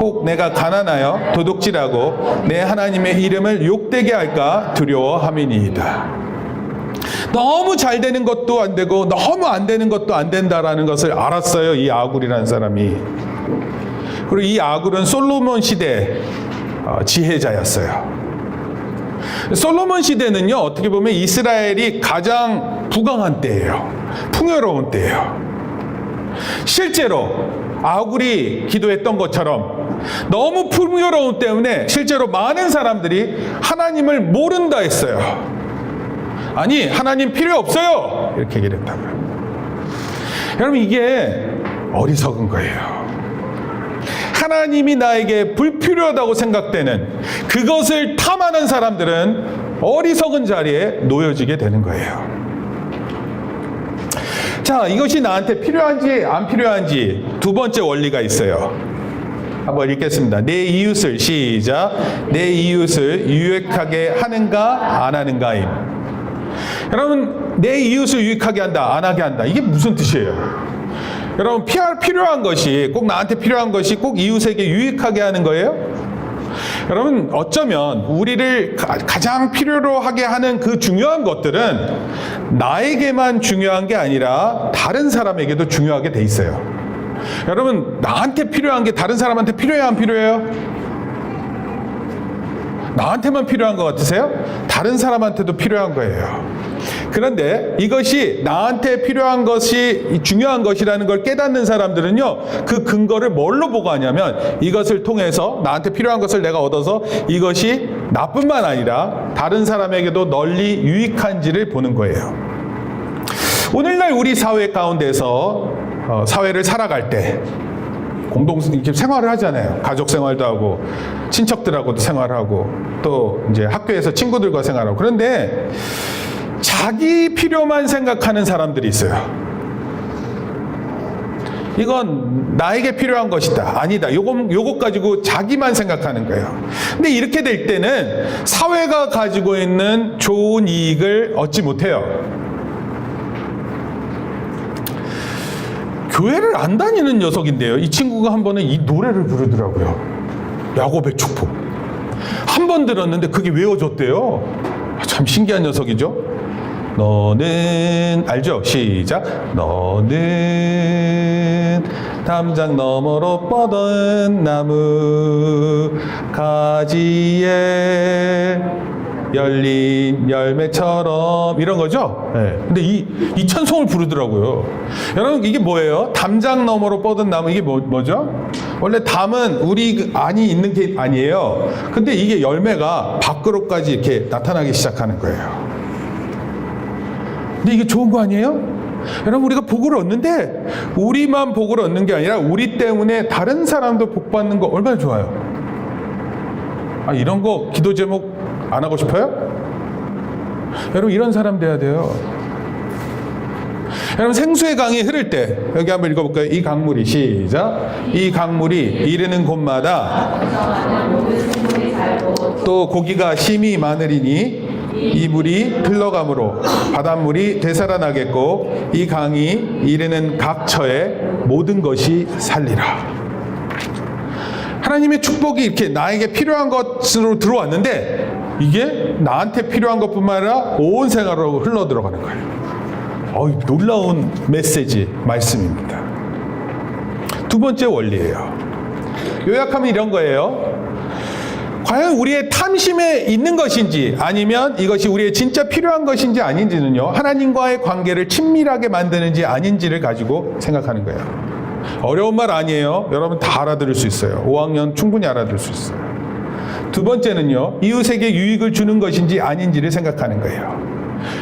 혹 내가 가난하여 도둑질하고 내 하나님의 이름을 욕되게 할까 두려워함이니이다. 너무 잘 되는 것도 안 되고 너무 안 되는 것도 안 된다라는 것을 알았어요, 이 아굴이라는 사람이. 그리고 이 아굴은 솔로몬 시대 지혜자였어요. 솔로몬 시대는요, 어떻게 보면 이스라엘이 가장 부강한 때예요. 풍요로운 때예요. 실제로 아굴이 기도했던 것처럼 너무 풍요로운 때문에 실제로 많은 사람들이 하나님을 모른다 했어요. 아니, 하나님 필요 없어요, 이렇게 얘기를 했다고요. 여러분, 이게 어리석은 거예요. 하나님이 나에게 불필요하다고 생각되는 그것을 탐하는 사람들은 어리석은 자리에 놓여지게 되는 거예요. 자, 이것이 나한테 필요한지 안 필요한지 두 번째 원리가 있어요. 한번 읽겠습니다. 내 이웃을, 시작. 내 이웃을 유익하게 하는가 안 하는가임. 여러분, 내 이웃을 유익하게 한다, 안 하게 한다, 이게 무슨 뜻이에요? 여러분, 필요한 것이, 꼭 나한테 필요한 것이 꼭 이웃에게 유익하게 하는 거예요? 여러분, 어쩌면 우리를 가장 필요로 하게 하는 그 중요한 것들은 나에게만 중요한 게 아니라 다른 사람에게도 중요하게 돼 있어요. 여러분, 나한테 필요한 게 다른 사람한테 필요해요, 안 필요해요? 나한테만 필요한 것 같으세요? 다른 사람한테도 필요한 거예요. 그런데 이것이 나한테 필요한 것이 중요한 것이라는 걸 깨닫는 사람들은요, 그 근거를 뭘로 보고 하냐면 이것을 통해서 나한테 필요한 것을 내가 얻어서 이것이 나뿐만 아니라 다른 사람에게도 널리 유익한지를 보는 거예요. 오늘날 우리 사회 가운데서 사회를 살아갈 때 이렇게 생활을 하잖아요. 가족 생활도 하고 친척들하고도 생활하고 또 이제 학교에서 친구들과 생활하고. 그런데 자기 필요만 생각하는 사람들이 있어요. 이건 나에게 필요한 것이다. 아니다. 요것 가지고 자기만 생각하는 거예요. 근데 이렇게 될 때는 사회가 가지고 있는 좋은 이익을 얻지 못해요. 교회를 안 다니는 녀석인데요. 이 친구가 한 번은 이 노래를 부르더라고요. 야곱의 축복. 한 번 들었는데 그게 외워졌대요. 참 신기한 녀석이죠. 너는 알죠? 시작. 너는 담장 너머로 뻗은 나무 가지에 열린 열매처럼 이런 거죠. 네. 근데 이 찬송을 부르더라고요. 여러분 이게 뭐예요? 담장 너머로 뻗은 나무 이게 뭐죠? 원래 담은 우리 안이 있는 게 아니에요. 근데 이게 열매가 밖으로까지 이렇게 나타나기 시작하는 거예요. 근데 이게 좋은 거 아니에요? 여러분 우리가 복을 얻는데 우리만 복을 얻는 게 아니라 우리 때문에 다른 사람도 복 받는 거 얼마나 좋아요. 이런 거 기도 제목 안 하고 싶어요? 여러분 이런 사람 돼야 돼요. 여러분 생수의 강이 흐를 때 여기 한번 읽어볼까요? 이 강물이 시작. 이 강물이 이르는 곳마다 또 고기가 심히 많으리니 이 물이 흘러가므로 바닷물이 되살아나겠고 이 강이 이르는 각 처에 모든 것이 살리라. 하나님의 축복이 이렇게 나에게 필요한 것으로 들어왔는데 이게 나한테 필요한 것뿐만 아니라 온 생활로 흘러 들어가는 거예요. 놀라운 메시지 말씀입니다. 두 번째 원리예요. 요약하면 이런 거예요. 과연 우리의 탐심에 있는 것인지 아니면 이것이 우리의 진짜 필요한 것인지 아닌지는요, 하나님과의 관계를 친밀하게 만드는지 아닌지를 가지고 생각하는 거예요. 어려운 말 아니에요. 여러분 다 알아들을 수 있어요. 5학년 충분히 알아들을 수 있어요. 두 번째는요, 이웃에게 유익을 주는 것인지 아닌지를 생각하는 거예요.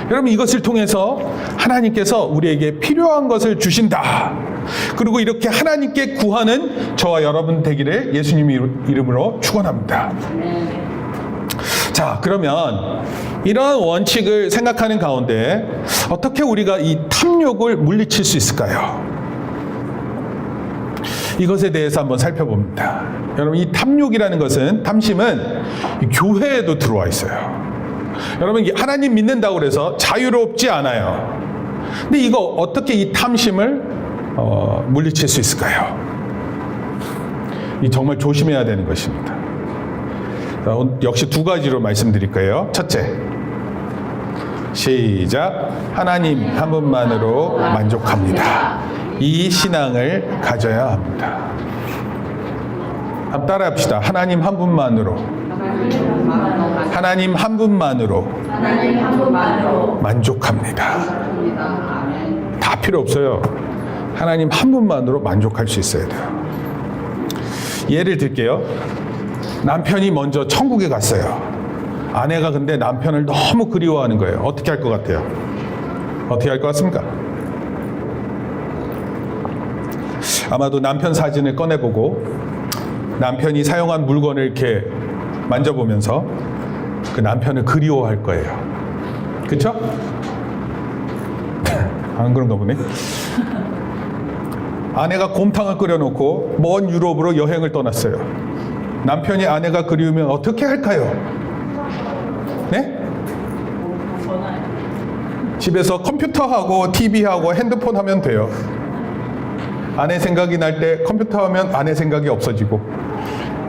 여러분 이것을 통해서 하나님께서 우리에게 필요한 것을 주신다. 그리고 이렇게 하나님께 구하는 저와 여러분 되기를 예수님 이름으로 축원합니다. 자, 그러면 이러한 원칙을 생각하는 가운데 어떻게 우리가 이 탐욕을 물리칠 수 있을까요? 이것에 대해서 한번 살펴봅니다. 여러분 이 탐욕이라는 것은, 탐심은 교회에도 들어와 있어요. 여러분 하나님 믿는다고 해서 자유롭지 않아요. 근데 이거 어떻게 이 탐심을 물리칠 수 있을까요? 이 정말 조심해야 되는 것입니다. 역시 두 가지로 말씀드릴 거예요. 첫째, 시작. 하나님 한 분만으로 만족합니다. 이 신앙을 가져야 합니다. 한번 따라합시다. 하나님 한 분만으로, 하나님 한 분만으로 만족합니다. 다 필요 없어요. 하나님 한 분만으로 만족할 수 있어야 돼요. 예를 들게요. 남편이 먼저 천국에 갔어요. 아내가 근데 남편을 너무 그리워하는 거예요. 어떻게 할 것 같아요? 어떻게 할 것 같습니까? 아마도 남편 사진을 꺼내보고 남편이 사용한 물건을 이렇게 만져보면서 그 남편을 그리워할 거예요. 그쵸? 안 그런가 보네. 아내가 곰탕을 끓여놓고 먼 유럽으로 여행을 떠났어요. 남편이 아내가 그리우면 어떻게 할까요? 네? 집에서 컴퓨터하고 TV하고 핸드폰 하면 돼요. 아내 생각이 날 때 컴퓨터 하면 아내 생각이 없어지고,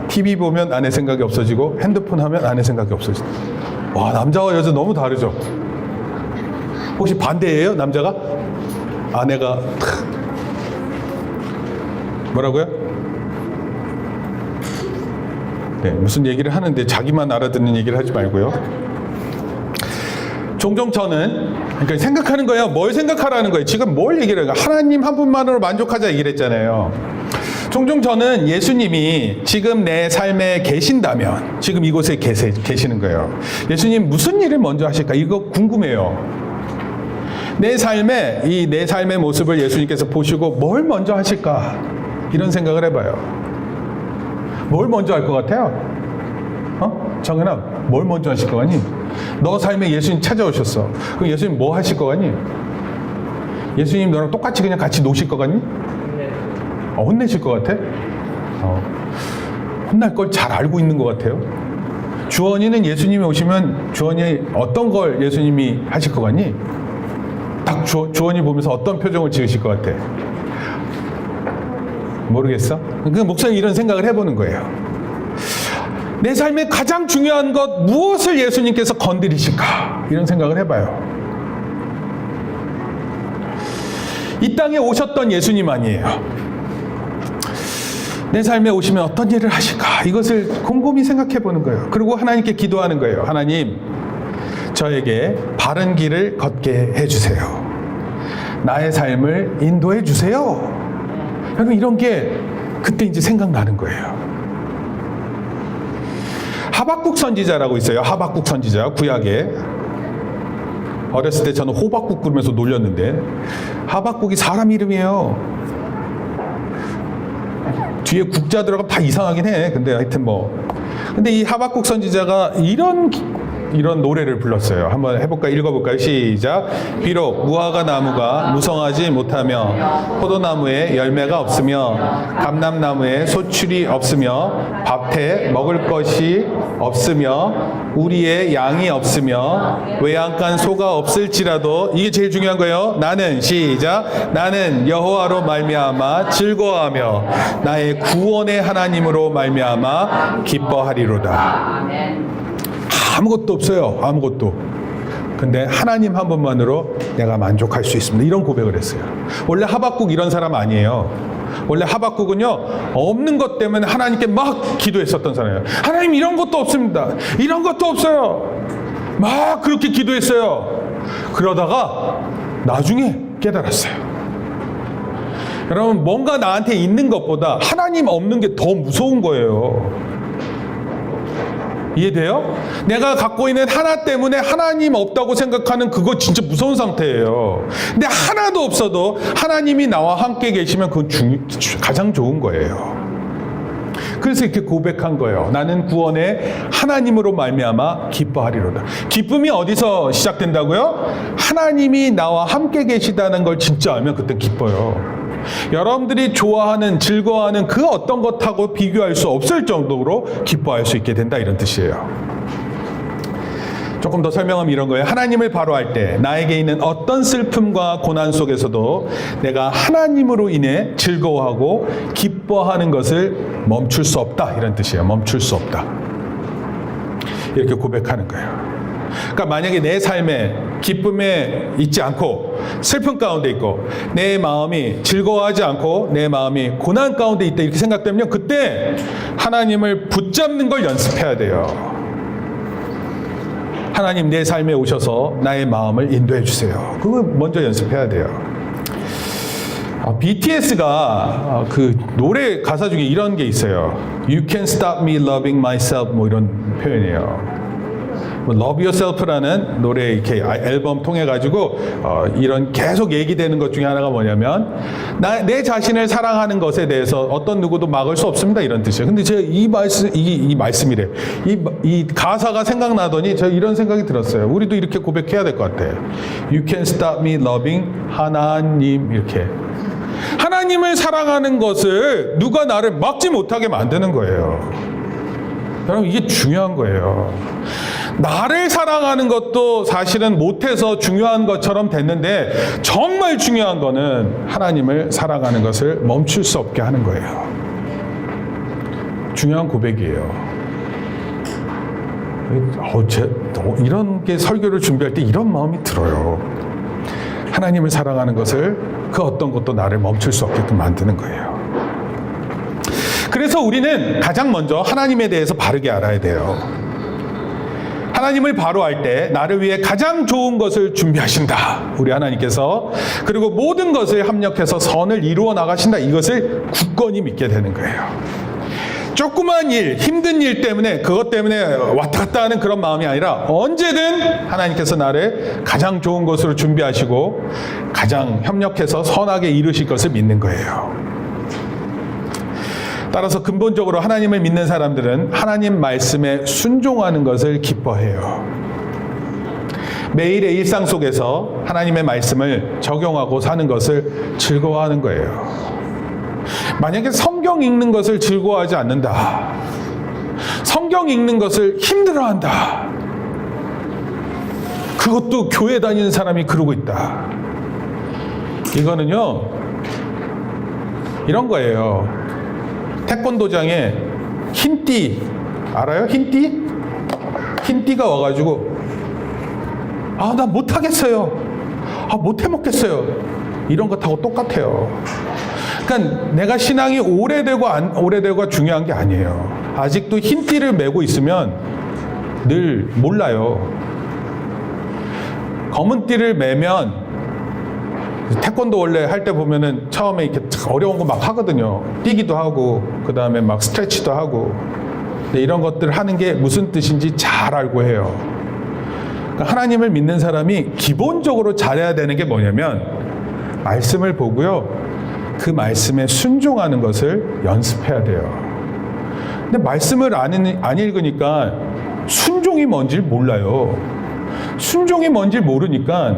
TV 보면 아내 생각이 없어지고, 핸드폰 하면 아내 생각이 없어지고. 와, 남자와 여자 너무 다르죠? 혹시 반대예요, 남자가? 아내가 뭐라고요? 네, 무슨 얘기를 하는데 자기만 알아듣는 얘기를 하지 말고요. 종종 저는 그러니까 생각하는 거예요. 뭘 생각하라는 거예요. 지금 뭘 얘기를 해요? 하나님 한 분만으로 만족하자 얘기를 했잖아요. 종종 저는 예수님이 지금 내 삶에 계신다면, 지금 이곳에 계시는 거예요. 예수님 무슨 일을 먼저 하실까? 이거 궁금해요. 내 삶의 모습을 예수님께서 보시고 뭘 먼저 하실까? 이런 생각을 해봐요. 뭘 먼저 할 것 같아요? 정은아, 뭘 먼저 하실 것 같니? 너 삶에 예수님 찾아오셨어. 그럼 예수님 뭐 하실 것 같니? 예수님 너랑 똑같이 그냥 같이 노실 것 같니? 혼내실 것 같아? 혼날 걸 잘 알고 있는 것 같아요. 주원이는 예수님이 오시면 주원이 어떤 걸 예수님이 하실 것 같니? 딱 주원이 보면서 어떤 표정을 지으실 것 같아? 모르겠어? 그 목사님 이런 생각을 해보는 거예요. 내 삶에 가장 중요한 것 무엇을 예수님께서 건드리실까? 이런 생각을 해봐요. 이 땅에 오셨던 예수님 아니에요. 내 삶에 오시면 어떤 일을 하실까? 이것을 곰곰이 생각해 보는 거예요. 그리고 하나님께 기도하는 거예요. 하나님, 저에게 바른 길을 걷게 해주세요. 나의 삶을 인도해 주세요. 여러분, 이런 게 그때 이제 생각나는 거예요. 하박국 선지자라고 있어요. 하박국 선지자, 구약에. 어렸을 때 저는 호박국 끓으면서 놀렸는데, 하박국이 사람 이름이에요. 뒤에 국자 들어가면 다 이상하긴 해. 근데 하여튼 근데 이 하박국 선지자가 이런 노래를 불렀어요. 한번 해볼까요? 읽어볼까요? 시작. 비록 무화과 나무가 무성하지 못하며 포도나무에 열매가 없으며 감람나무에 소출이 없으며 밭에 먹을 것이 없으며 우리의 양이 없으며 외양간 소가 없을지라도, 이게 제일 중요한 거예요. 나는 시작. 나는 여호와로 말미암아 즐거워하며 나의 구원의 하나님으로 말미암아 기뻐하리로다. 아무것도 없어요. 아무것도. 근데 하나님 한 분만으로 내가 만족할 수 있습니다. 이런 고백을 했어요. 원래 하박국 이런 사람 아니에요. 원래 하박국은요, 없는 것 때문에 하나님께 막 기도했었던 사람이에요. 하나님, 이런 것도 없습니다. 이런 것도 없어요. 막 그렇게 기도했어요. 그러다가 나중에 깨달았어요. 여러분, 뭔가 나한테 있는 것보다 하나님 없는 게 더 무서운 거예요. 이해돼요? 내가 갖고 있는 하나 때문에 하나님 없다고 생각하는 그거 진짜 무서운 상태예요. 근데 하나도 없어도 하나님이 나와 함께 계시면 그건 가장 좋은 거예요. 그래서 이렇게 고백한 거예요. 나는 구원의 하나님으로 말미암아 기뻐하리로다. 기쁨이 어디서 시작된다고요? 하나님이 나와 함께 계시다는 걸 진짜 알면 그때 기뻐요. 여러분들이 좋아하는, 즐거워하는 그 어떤 것하고 비교할 수 없을 정도로 기뻐할 수 있게 된다, 이런 뜻이에요. 조금 더 설명하면 이런 거예요. 하나님을 바로할 때 나에게 있는 어떤 슬픔과 고난 속에서도 내가 하나님으로 인해 즐거워하고 기뻐하는 것을 멈출 수 없다, 이런 뜻이에요. 멈출 수 없다. 이렇게 고백하는 거예요. 그러니까 만약에 내 삶에 기쁨에 있지 않고 슬픔 가운데 있고 내 마음이 즐거워하지 않고 내 마음이 고난 가운데 있다, 이렇게 생각되면 그때 하나님을 붙잡는 걸 연습해야 돼요. 하나님, 내 삶에 오셔서 나의 마음을 인도해 주세요. 그거 먼저 연습해야 돼요. BTS가 그 노래 가사 중에 이런 게 있어요. You can stop me loving myself, 이런 표현이에요. Love Yourself라는 노래 이렇게 앨범 통해 가지고 이런 계속 얘기되는 것 중에 하나가 뭐냐면, 내 자신을 사랑하는 것에 대해서 어떤 누구도 막을 수 없습니다, 이런 뜻이에요. 근데 제가 이 말씀이래. 이 가사가 생각나더니 제가 이런 생각이 들었어요. 우리도 이렇게 고백해야 될 것 같아요. You can stop me loving 하나님, 이렇게. 하나님을 사랑하는 것을 누가 나를 막지 못하게 만드는 거예요. 여러분, 이게 중요한 거예요. 나를 사랑하는 것도 사실은 못해서 중요한 것처럼 됐는데, 정말 중요한 거는 하나님을 사랑하는 것을 멈출 수 없게 하는 거예요. 중요한 고백이에요. 이런 게 설교를 준비할 때 이런 마음이 들어요. 하나님을 사랑하는 것을 그 어떤 것도 나를 멈출 수 없게끔 만드는 거예요. 그래서 우리는 가장 먼저 하나님에 대해서 바르게 알아야 돼요. 하나님을 바로 알 때 나를 위해 가장 좋은 것을 준비하신다, 우리 하나님께서. 그리고 모든 것을 합력해서 선을 이루어 나가신다, 이것을 굳건히 믿게 되는 거예요. 조그만 일, 힘든 일 때문에 그것 때문에 왔다 갔다 하는 그런 마음이 아니라 언제든 하나님께서 나를 가장 좋은 것으로 준비하시고 가장 협력해서 선하게 이루실 것을 믿는 거예요. 따라서 근본적으로 하나님을 믿는 사람들은 하나님 말씀에 순종하는 것을 기뻐해요. 매일의 일상 속에서 하나님의 말씀을 적용하고 사는 것을 즐거워하는 거예요. 만약에 성경 읽는 것을 즐거워하지 않는다, 성경 읽는 것을 힘들어한다, 그것도 교회 다니는 사람이 그러고 있다, 이거는요 이런 거예요. 태권도장에 흰띠 알아요? 흰띠? 흰띠가 와가지고 나 못하겠어요, 못 해먹겠어요, 이런 것하고 똑같아요. 그러니까 내가 신앙이 오래되고 안 오래되고가 중요한 게 아니에요. 아직도 흰띠를 메고 있으면 늘 몰라요. 검은 띠를 메면, 태권도 원래 할 때 보면은 처음에 이렇게 어려운 거 막 하거든요. 뛰기도 하고 그 다음에 막 스트레치도 하고. 근데 이런 것들 하는 게 무슨 뜻인지 잘 알고 해요. 그러니까 하나님을 믿는 사람이 기본적으로 잘해야 되는 게 뭐냐면 말씀을 보고요, 그 말씀에 순종하는 것을 연습해야 돼요. 근데 말씀을 안 읽으니까 순종이 뭔지 몰라요. 순종이 뭔지 모르니까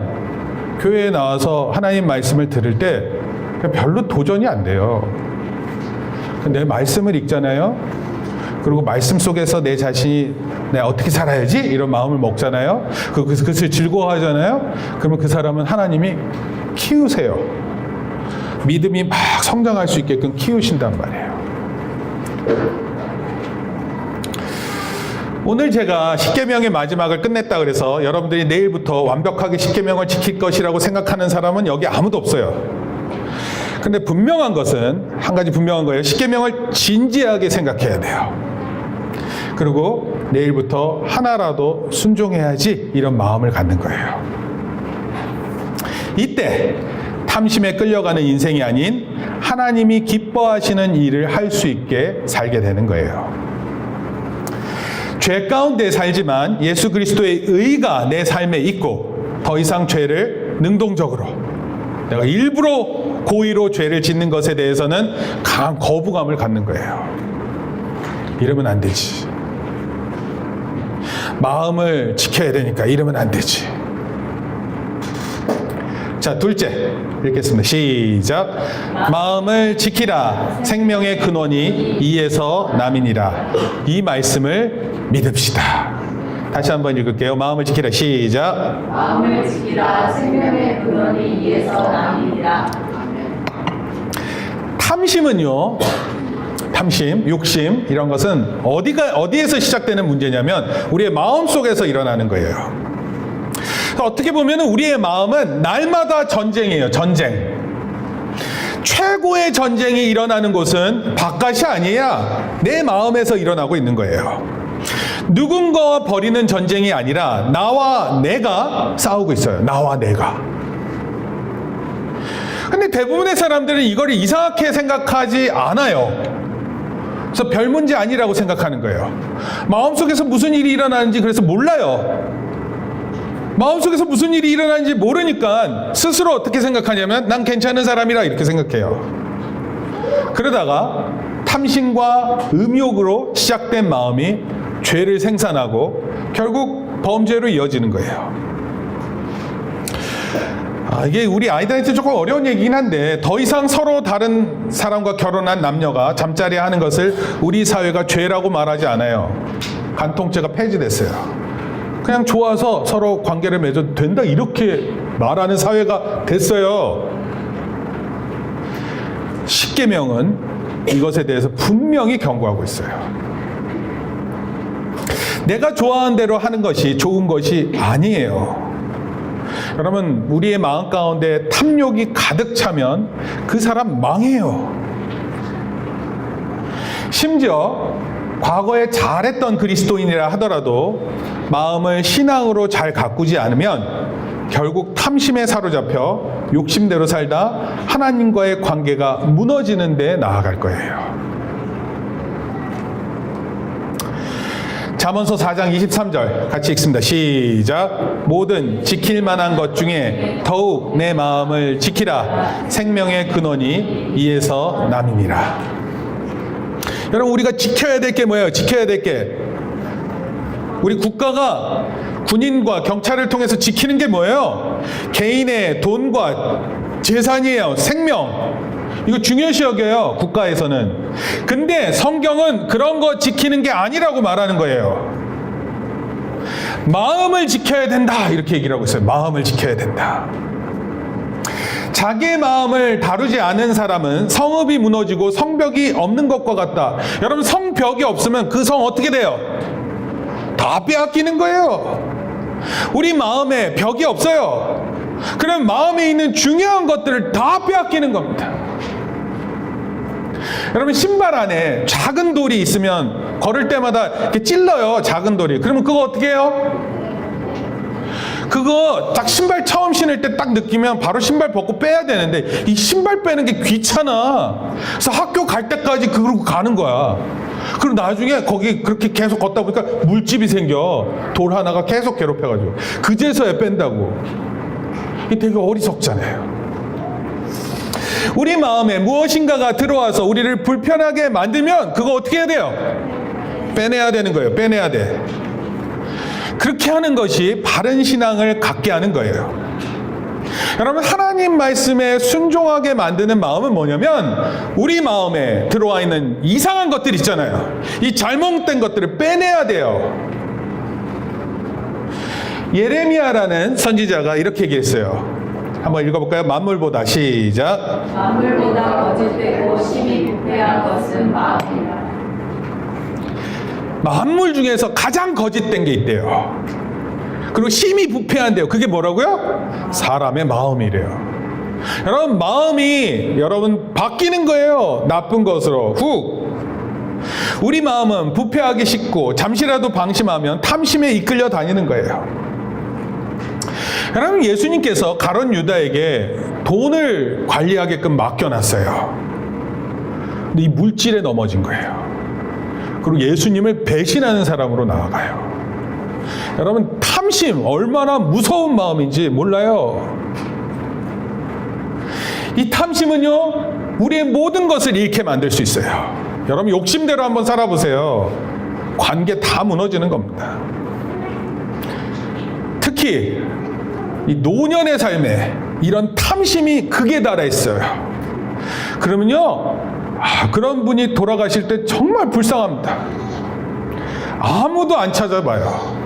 교회에 나와서 하나님 말씀을 들을 때 별로 도전이 안 돼요. 내 말씀을 읽잖아요. 그리고 말씀 속에서 내 자신이 내가 어떻게 살아야지? 이런 마음을 먹잖아요. 그것을 즐거워하잖아요. 그러면 그 사람은 하나님이 키우세요. 믿음이 막 성장할 수 있게끔 키우신단 말이에요. 오늘 제가 십계명의 마지막을 끝냈다 그래서 여러분들이 내일부터 완벽하게 십계명을 지킬 것이라고 생각하는 사람은 여기 아무도 없어요. 근데 분명한 것은 한 가지 분명한 거예요. 십계명을 진지하게 생각해야 돼요. 그리고 내일부터 하나라도 순종해야지, 이런 마음을 갖는 거예요. 이때 탐심에 끌려가는 인생이 아닌 하나님이 기뻐하시는 일을 할 수 있게 살게 되는 거예요. 죄 가운데 살지만 예수 그리스도의 의가 내 삶에 있고 더 이상 죄를 능동적으로, 내가 일부러 고의로 죄를 짓는 것에 대해서는 강한 거부감을 갖는 거예요. 이러면 안 되지. 마음을 지켜야 되니까 이러면 안 되지. 자, 둘째 읽겠습니다. 시작. 마음을 지키라. 생명의 근원이 이에서 남이니라. 이 말씀을 믿읍시다. 다시 한번 읽을게요. 마음을 지키라. 시작. 마음을 지키라. 생명의 근원이 이에서 남이니라. 탐심은요, 탐심, 욕심, 이런 것은 어디에서 시작되는 문제냐면 우리의 마음 속에서 일어나는 거예요. 어떻게 보면 우리의 마음은 날마다 전쟁이에요. 전쟁. 최고의 전쟁이 일어나는 곳은 바깥이 아니라 내 마음에서 일어나고 있는 거예요. 누군가와 벌이는 전쟁이 아니라 나와 내가 싸우고 있어요. 나와 내가. 근데 대부분의 사람들은 이걸 이상하게 생각하지 않아요. 그래서 별 문제 아니라고 생각하는 거예요. 마음속에서 무슨 일이 일어나는지 그래서 몰라요. 마음속에서 무슨 일이 일어나는지 모르니까 스스로 어떻게 생각하냐면 난 괜찮은 사람이라 이렇게 생각해요. 그러다가 탐심과 음욕으로 시작된 마음이 죄를 생산하고 결국 범죄로 이어지는 거예요. 이게 우리 아이들한테 조금 어려운 얘기긴 한데 더 이상 서로 다른 사람과 결혼한 남녀가 잠자리 하는 것을 우리 사회가 죄라고 말하지 않아요. 간통죄가 폐지됐어요. 그냥 좋아서 서로 관계를 맺어도 된다 이렇게 말하는 사회가 됐어요. 십계명은 이것에 대해서 분명히 경고하고 있어요. 내가 좋아하는 대로 하는 것이 좋은 것이 아니에요. 여러분, 우리의 마음 가운데 탐욕이 가득 차면 그 사람 망해요. 심지어 과거에 잘했던 그리스도인이라 하더라도 마음을 신앙으로 잘 가꾸지 않으면 결국 탐심에 사로잡혀 욕심대로 살다 하나님과의 관계가 무너지는 데 나아갈 거예요. 잠언서 4장 23절 같이 읽습니다. 시작. 모든 지킬 만한 것 중에 더욱 내 마음을 지키라. 생명의 근원이 이에서 남이니라. 여러분, 우리가 지켜야 될 게 뭐예요? 지켜야 될 게, 우리 국가가 군인과 경찰을 통해서 지키는 게 뭐예요? 개인의 돈과 재산이에요. 생명. 이거 중요시 여겨요, 국가에서는. 근데 성경은 그런 거 지키는 게 아니라고 말하는 거예요. 마음을 지켜야 된다, 이렇게 얘기를 하고 있어요. 마음을 지켜야 된다. 자기의 마음을 다루지 않은 사람은 성읍이 무너지고 성벽이 없는 것과 같다. 여러분, 성벽이 없으면 그 성 어떻게 돼요? 다 빼앗기는 거예요. 우리 마음에 벽이 없어요. 그럼 마음에 있는 중요한 것들을 다 빼앗기는 겁니다. 여러분, 신발 안에 작은 돌이 있으면 걸을 때마다 이렇게 찔러요, 작은 돌이. 그러면 그거 어떻게 해요? 그거 딱 신발 처음 신을 때 딱 느끼면 바로 신발 벗고 빼야 되는데, 이 신발 빼는 게 귀찮아. 그래서 학교 갈 때까지 그러고 가는 거야. 그리고 나중에 거기 그렇게 계속 걷다 보니까 물집이 생겨. 돌 하나가 계속 괴롭혀가지고. 그제서야 뺀다고. 이게 되게 어리석잖아요. 우리 마음에 무엇인가가 들어와서 우리를 불편하게 만들면 그거 어떻게 해야 돼요? 빼내야 되는 거예요. 빼내야 돼. 그렇게 하는 것이 바른 신앙을 갖게 하는 거예요. 여러분, 하나님 말씀에 순종하게 만드는 마음은 뭐냐면, 우리 마음에 들어와 있는 이상한 것들 있잖아요. 이 잘못된 것들을 빼내야 돼요. 예레미야라는 선지자가 이렇게 얘기했어요. 한번 읽어볼까요? 만물보다, 시작. 만물보다 거짓되고 심히 부패한 것은 마음이라. 만물 중에서 가장 거짓된 게 있대요. 그리고 심히 부패한대요. 그게 뭐라고요? 사람의 마음이래요. 여러분, 마음이 여러분 바뀌는 거예요. 나쁜 것으로 훅. 우리 마음은 부패하기 쉽고 잠시라도 방심하면 탐심에 이끌려 다니는 거예요. 여러분, 예수님께서 가룟 유다에게 돈을 관리하게끔 맡겨놨어요. 근데 이 물질에 넘어진 거예요. 그리고 예수님을 배신하는 사람으로 나아가요. 여러분, 탐심 얼마나 무서운 마음인지 몰라요. 이 탐심은요, 우리의 모든 것을 잃게 만들 수 있어요. 여러분, 욕심대로 한번 살아보세요. 관계 다 무너지는 겁니다. 특히 이 노년의 삶에 이런 탐심이 극에 달해 있어요. 그러면요, 그런 분이 돌아가실 때 정말 불쌍합니다. 아무도 안 찾아봐요.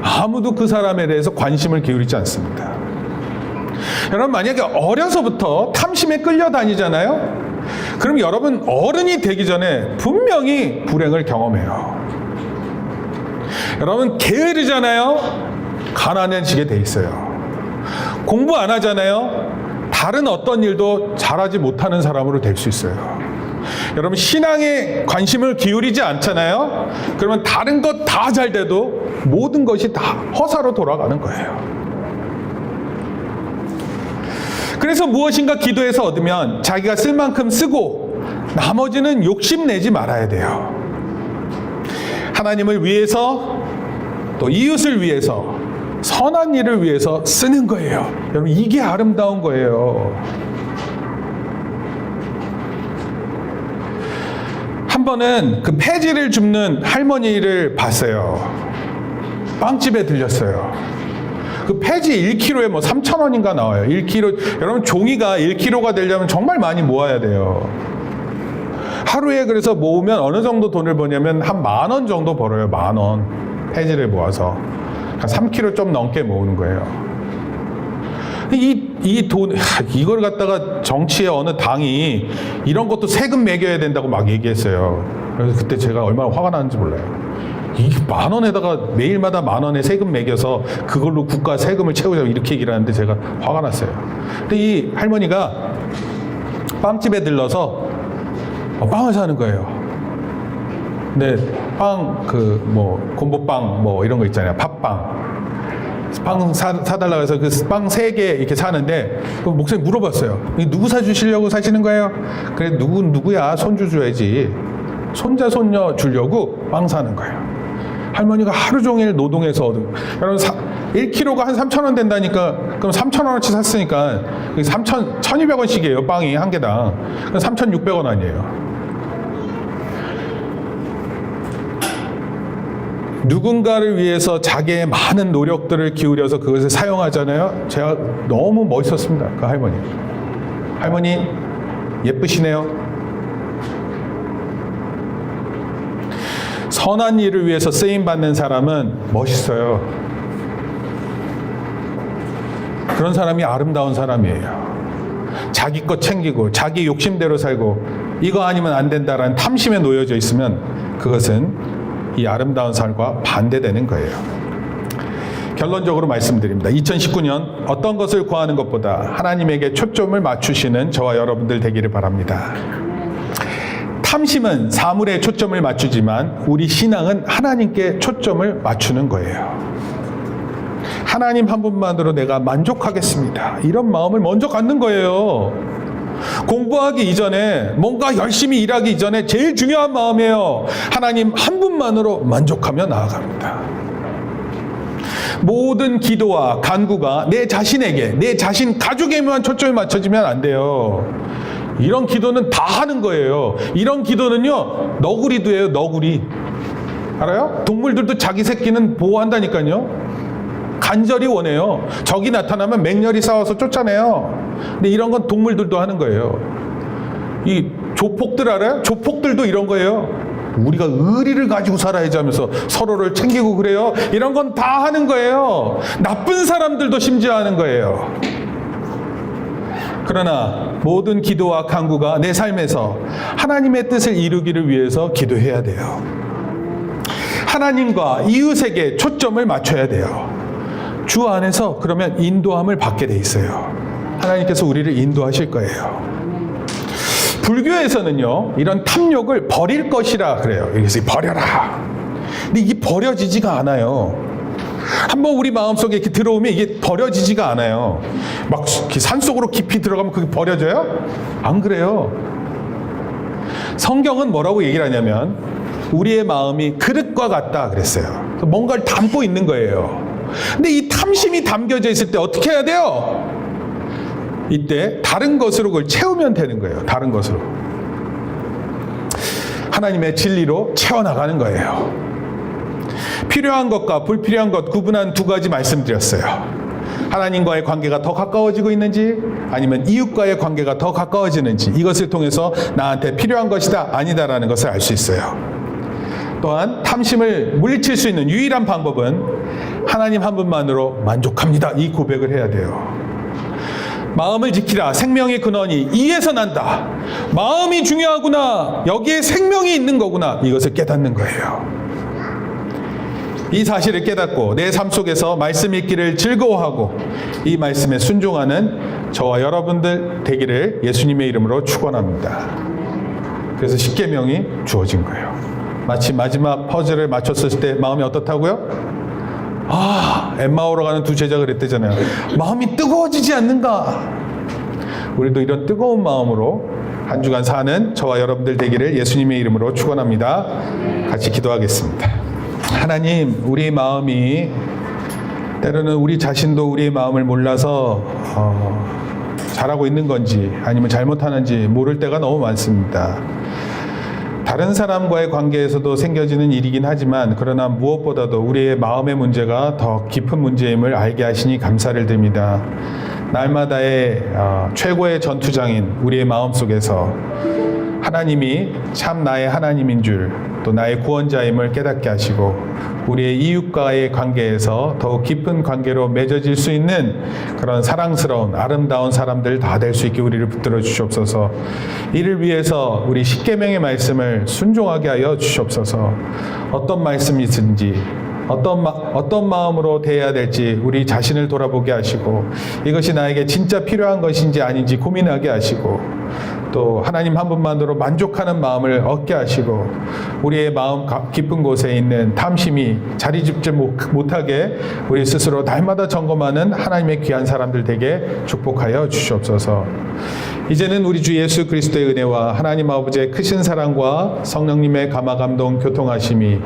아무도 그 사람에 대해서 관심을 기울이지 않습니다. 여러분, 만약에 어려서부터 탐심에 끌려다니잖아요. 그럼 여러분, 어른이 되기 전에 분명히 불행을 경험해요. 여러분, 게으르잖아요. 가난해지게 돼 있어요. 공부 안 하잖아요. 다른 어떤 일도 잘하지 못하는 사람으로 될 수 있어요. 여러분, 신앙에 관심을 기울이지 않잖아요. 그러면 다른 것 다 잘 돼도 모든 것이 다 허사로 돌아가는 거예요. 그래서 무엇인가 기도해서 얻으면 자기가 쓸 만큼 쓰고 나머지는 욕심내지 말아야 돼요. 하나님을 위해서, 또 이웃을 위해서, 선한 일을 위해서 쓰는 거예요. 여러분, 이게 아름다운 거예요. 한 번은 그 폐지를 줍는 할머니를 봤어요. 빵집에 들렸어요. 그 폐지 1kg에 뭐 3,000원인가 나와요. 1kg. 여러분, 종이가 1kg가 되려면 정말 많이 모아야 돼요. 하루에 그래서 모으면 어느 정도 돈을 버냐면 한 10,000원 정도 벌어요. 10,000원. 폐지를 모아서. 한 3kg 좀 넘게 모으는 거예요. 이 돈, 이걸 갖다가 정치의 어느 당이 이런 것도 세금 매겨야 된다고 막 얘기했어요. 그래서 그때 제가 얼마나 화가 나는지 몰라요. 이 10,000원에다가 매일마다 10,000원의 세금 매겨서 그걸로 국가 세금을 채우자고 이렇게 얘기를 하는데 제가 화가 났어요. 근데 이 할머니가 빵집에 들러서 빵을 사는 거예요. 근데 빵, 곰보빵 이런 거 있잖아요. 팥빵. 빵 사달라고 해서 그 빵 3개 이렇게 사는데, 그 목사님 물어봤어요. 누구 사주시려고 사시는 거예요? 그래, 누구야? 손주 줘야지. 손자, 손녀 주려고 빵 사는 거예요. 할머니가 하루 종일 노동해서 얻은. 여러분 1kg가 한 3,000원 된다니까. 그럼 3,000원어치 샀으니까 1,200원씩이에요. 빵이 한 개당. 그럼 3,600원 아니에요. 누군가를 위해서 자기의 많은 노력들을 기울여서 그것을 사용하잖아요. 제가 너무 멋있었습니다. 그 할머니. 할머니 예쁘시네요. 선한 일을 위해서 쓰임받는 사람은 멋있어요. 그런 사람이 아름다운 사람이에요. 자기 것 챙기고 자기 욕심대로 살고 이거 아니면 안 된다라는 탐심에 놓여져 있으면 그것은 이 아름다운 삶과 반대되는 거예요. 결론적으로 말씀드립니다. 2019년 어떤 것을 구하는 것보다 하나님에게 초점을 맞추시는 저와 여러분들 되기를 바랍니다. 탐심은 사물에 초점을 맞추지만 우리 신앙은 하나님께 초점을 맞추는 거예요. 하나님 한 분만으로 내가 만족하겠습니다. 이런 마음을 먼저 갖는 거예요. 공부하기 이전에 뭔가 열심히 일하기 이전에 제일 중요한 마음이에요. 하나님 한 분만으로 만족하며 나아갑니다. 모든 기도와 간구가 내 자신에게, 내 자신 가족에만 초점이 맞춰지면 안 돼요. 이런 기도는 다 하는 거예요. 이런 기도는요, 너구리도 해요, 너구리. 알아요? 동물들도 자기 새끼는 보호한다니까요. 간절히 원해요. 적이 나타나면 맹렬히 싸워서 쫓아내요. 근데 이런 건 동물들도 하는 거예요. 이 조폭들 알아요? 조폭들도 이런 거예요. 우리가 의리를 가지고 살아야지 하면서 서로를 챙기고 그래요. 이런 건 다 하는 거예요. 나쁜 사람들도 심지어 하는 거예요. 그러나 모든 기도와 간구가 내 삶에서 하나님의 뜻을 이루기를 위해서 기도해야 돼요. 하나님과 이웃에게 초점을 맞춰야 돼요. 주 안에서 그러면 인도함을 받게 돼 있어요. 하나님께서 우리를 인도하실 거예요. 불교에서는요, 이런 탐욕을 버릴 것이라 그래요. 그래서 버려라. 근데 이게 버려지지가 않아요. 한번 우리 마음속에 이렇게 들어오면 이게 버려지지가 않아요. 막 산속으로 깊이 들어가면 그게 버려져요? 안 그래요. 성경은 뭐라고 얘기를 하냐면 우리의 마음이 그릇과 같다 그랬어요. 뭔가를 담고 있는 거예요. 근데 이 탐심이 담겨져 있을 때 어떻게 해야 돼요? 이때 다른 것으로 그걸 채우면 되는 거예요. 다른 것으로. 하나님의 진리로 채워나가는 거예요. 필요한 것과 불필요한 것 구분한 두 가지 말씀드렸어요. 하나님과의 관계가 더 가까워지고 있는지 아니면 이웃과의 관계가 더 가까워지는지 이것을 통해서 나한테 필요한 것이다 아니다라는 것을 알 수 있어요. 또한 탐심을 물리칠 수 있는 유일한 방법은 하나님 한 분만으로 만족합니다. 이 고백을 해야 돼요. 마음을 지키라. 생명의 근원이 이에서 난다. 마음이 중요하구나. 여기에 생명이 있는 거구나. 이것을 깨닫는 거예요. 이 사실을 깨닫고 내 삶 속에서 말씀 읽기를 즐거워하고 이 말씀에 순종하는 저와 여러분들 되기를 예수님의 이름으로 축원합니다. 그래서 십계명이 주어진 거예요. 마치 마지막 퍼즐을 맞췄을 때 마음이 어떻다고요? 엠마오로 가는 두 제자가 그랬대잖아요. 마음이 뜨거워지지 않는가? 우리도 이런 뜨거운 마음으로 한 주간 사는 저와 여러분들 되기를 예수님의 이름으로 축원합니다. 같이 기도하겠습니다. 하나님, 우리 마음이 때로는 우리 자신도 우리의 마음을 몰라서 잘하고 있는 건지 아니면 잘못하는지 모를 때가 너무 많습니다. 다른 사람과의 관계에서도 생겨지는 일이긴 하지만 그러나 무엇보다도 우리의 마음의 문제가 더 깊은 문제임을 알게 하시니 감사를 드립니다. 날마다의 최고의 전투장인 우리의 마음속에서 하나님이 참 나의 하나님인 줄 또 나의 구원자임을 깨닫게 하시고 우리의 이웃과의 관계에서 더욱 깊은 관계로 맺어질 수 있는 그런 사랑스러운 아름다운 사람들 다 될 수 있게 우리를 붙들어 주시옵소서. 이를 위해서 우리 십계명의 말씀을 순종하게 하여 주시옵소서. 어떤 말씀이든지 어떤 마음으로 대해야 될지 우리 자신을 돌아보게 하시고 이것이 나에게 진짜 필요한 것인지 아닌지 고민하게 하시고 또 하나님 한 분만으로 만족하는 마음을 얻게 하시고 우리의 마음 깊은 곳에 있는 탐심이 자리 잡지 못하게 우리 스스로 날마다 점검하는 하나님의 귀한 사람들 되게 축복하여 주시옵소서. 이제는 우리 주 예수 그리스도의 은혜와 하나님 아버지의 크신 사랑과 성령님의 감화 감동 교통하심이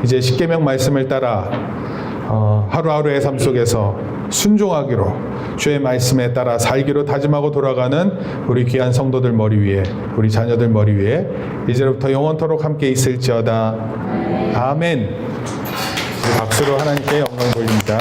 이제 십계명 말씀을 따라 하루하루의 삶 속에서 순종하기로 주의 말씀에 따라 살기로 다짐하고 돌아가는 우리 귀한 성도들 머리 위에 우리 자녀들 머리 위에 이제부터 영원토록 함께 있을지어다. 아멘. 박수로 하나님께 영광 돌립니다.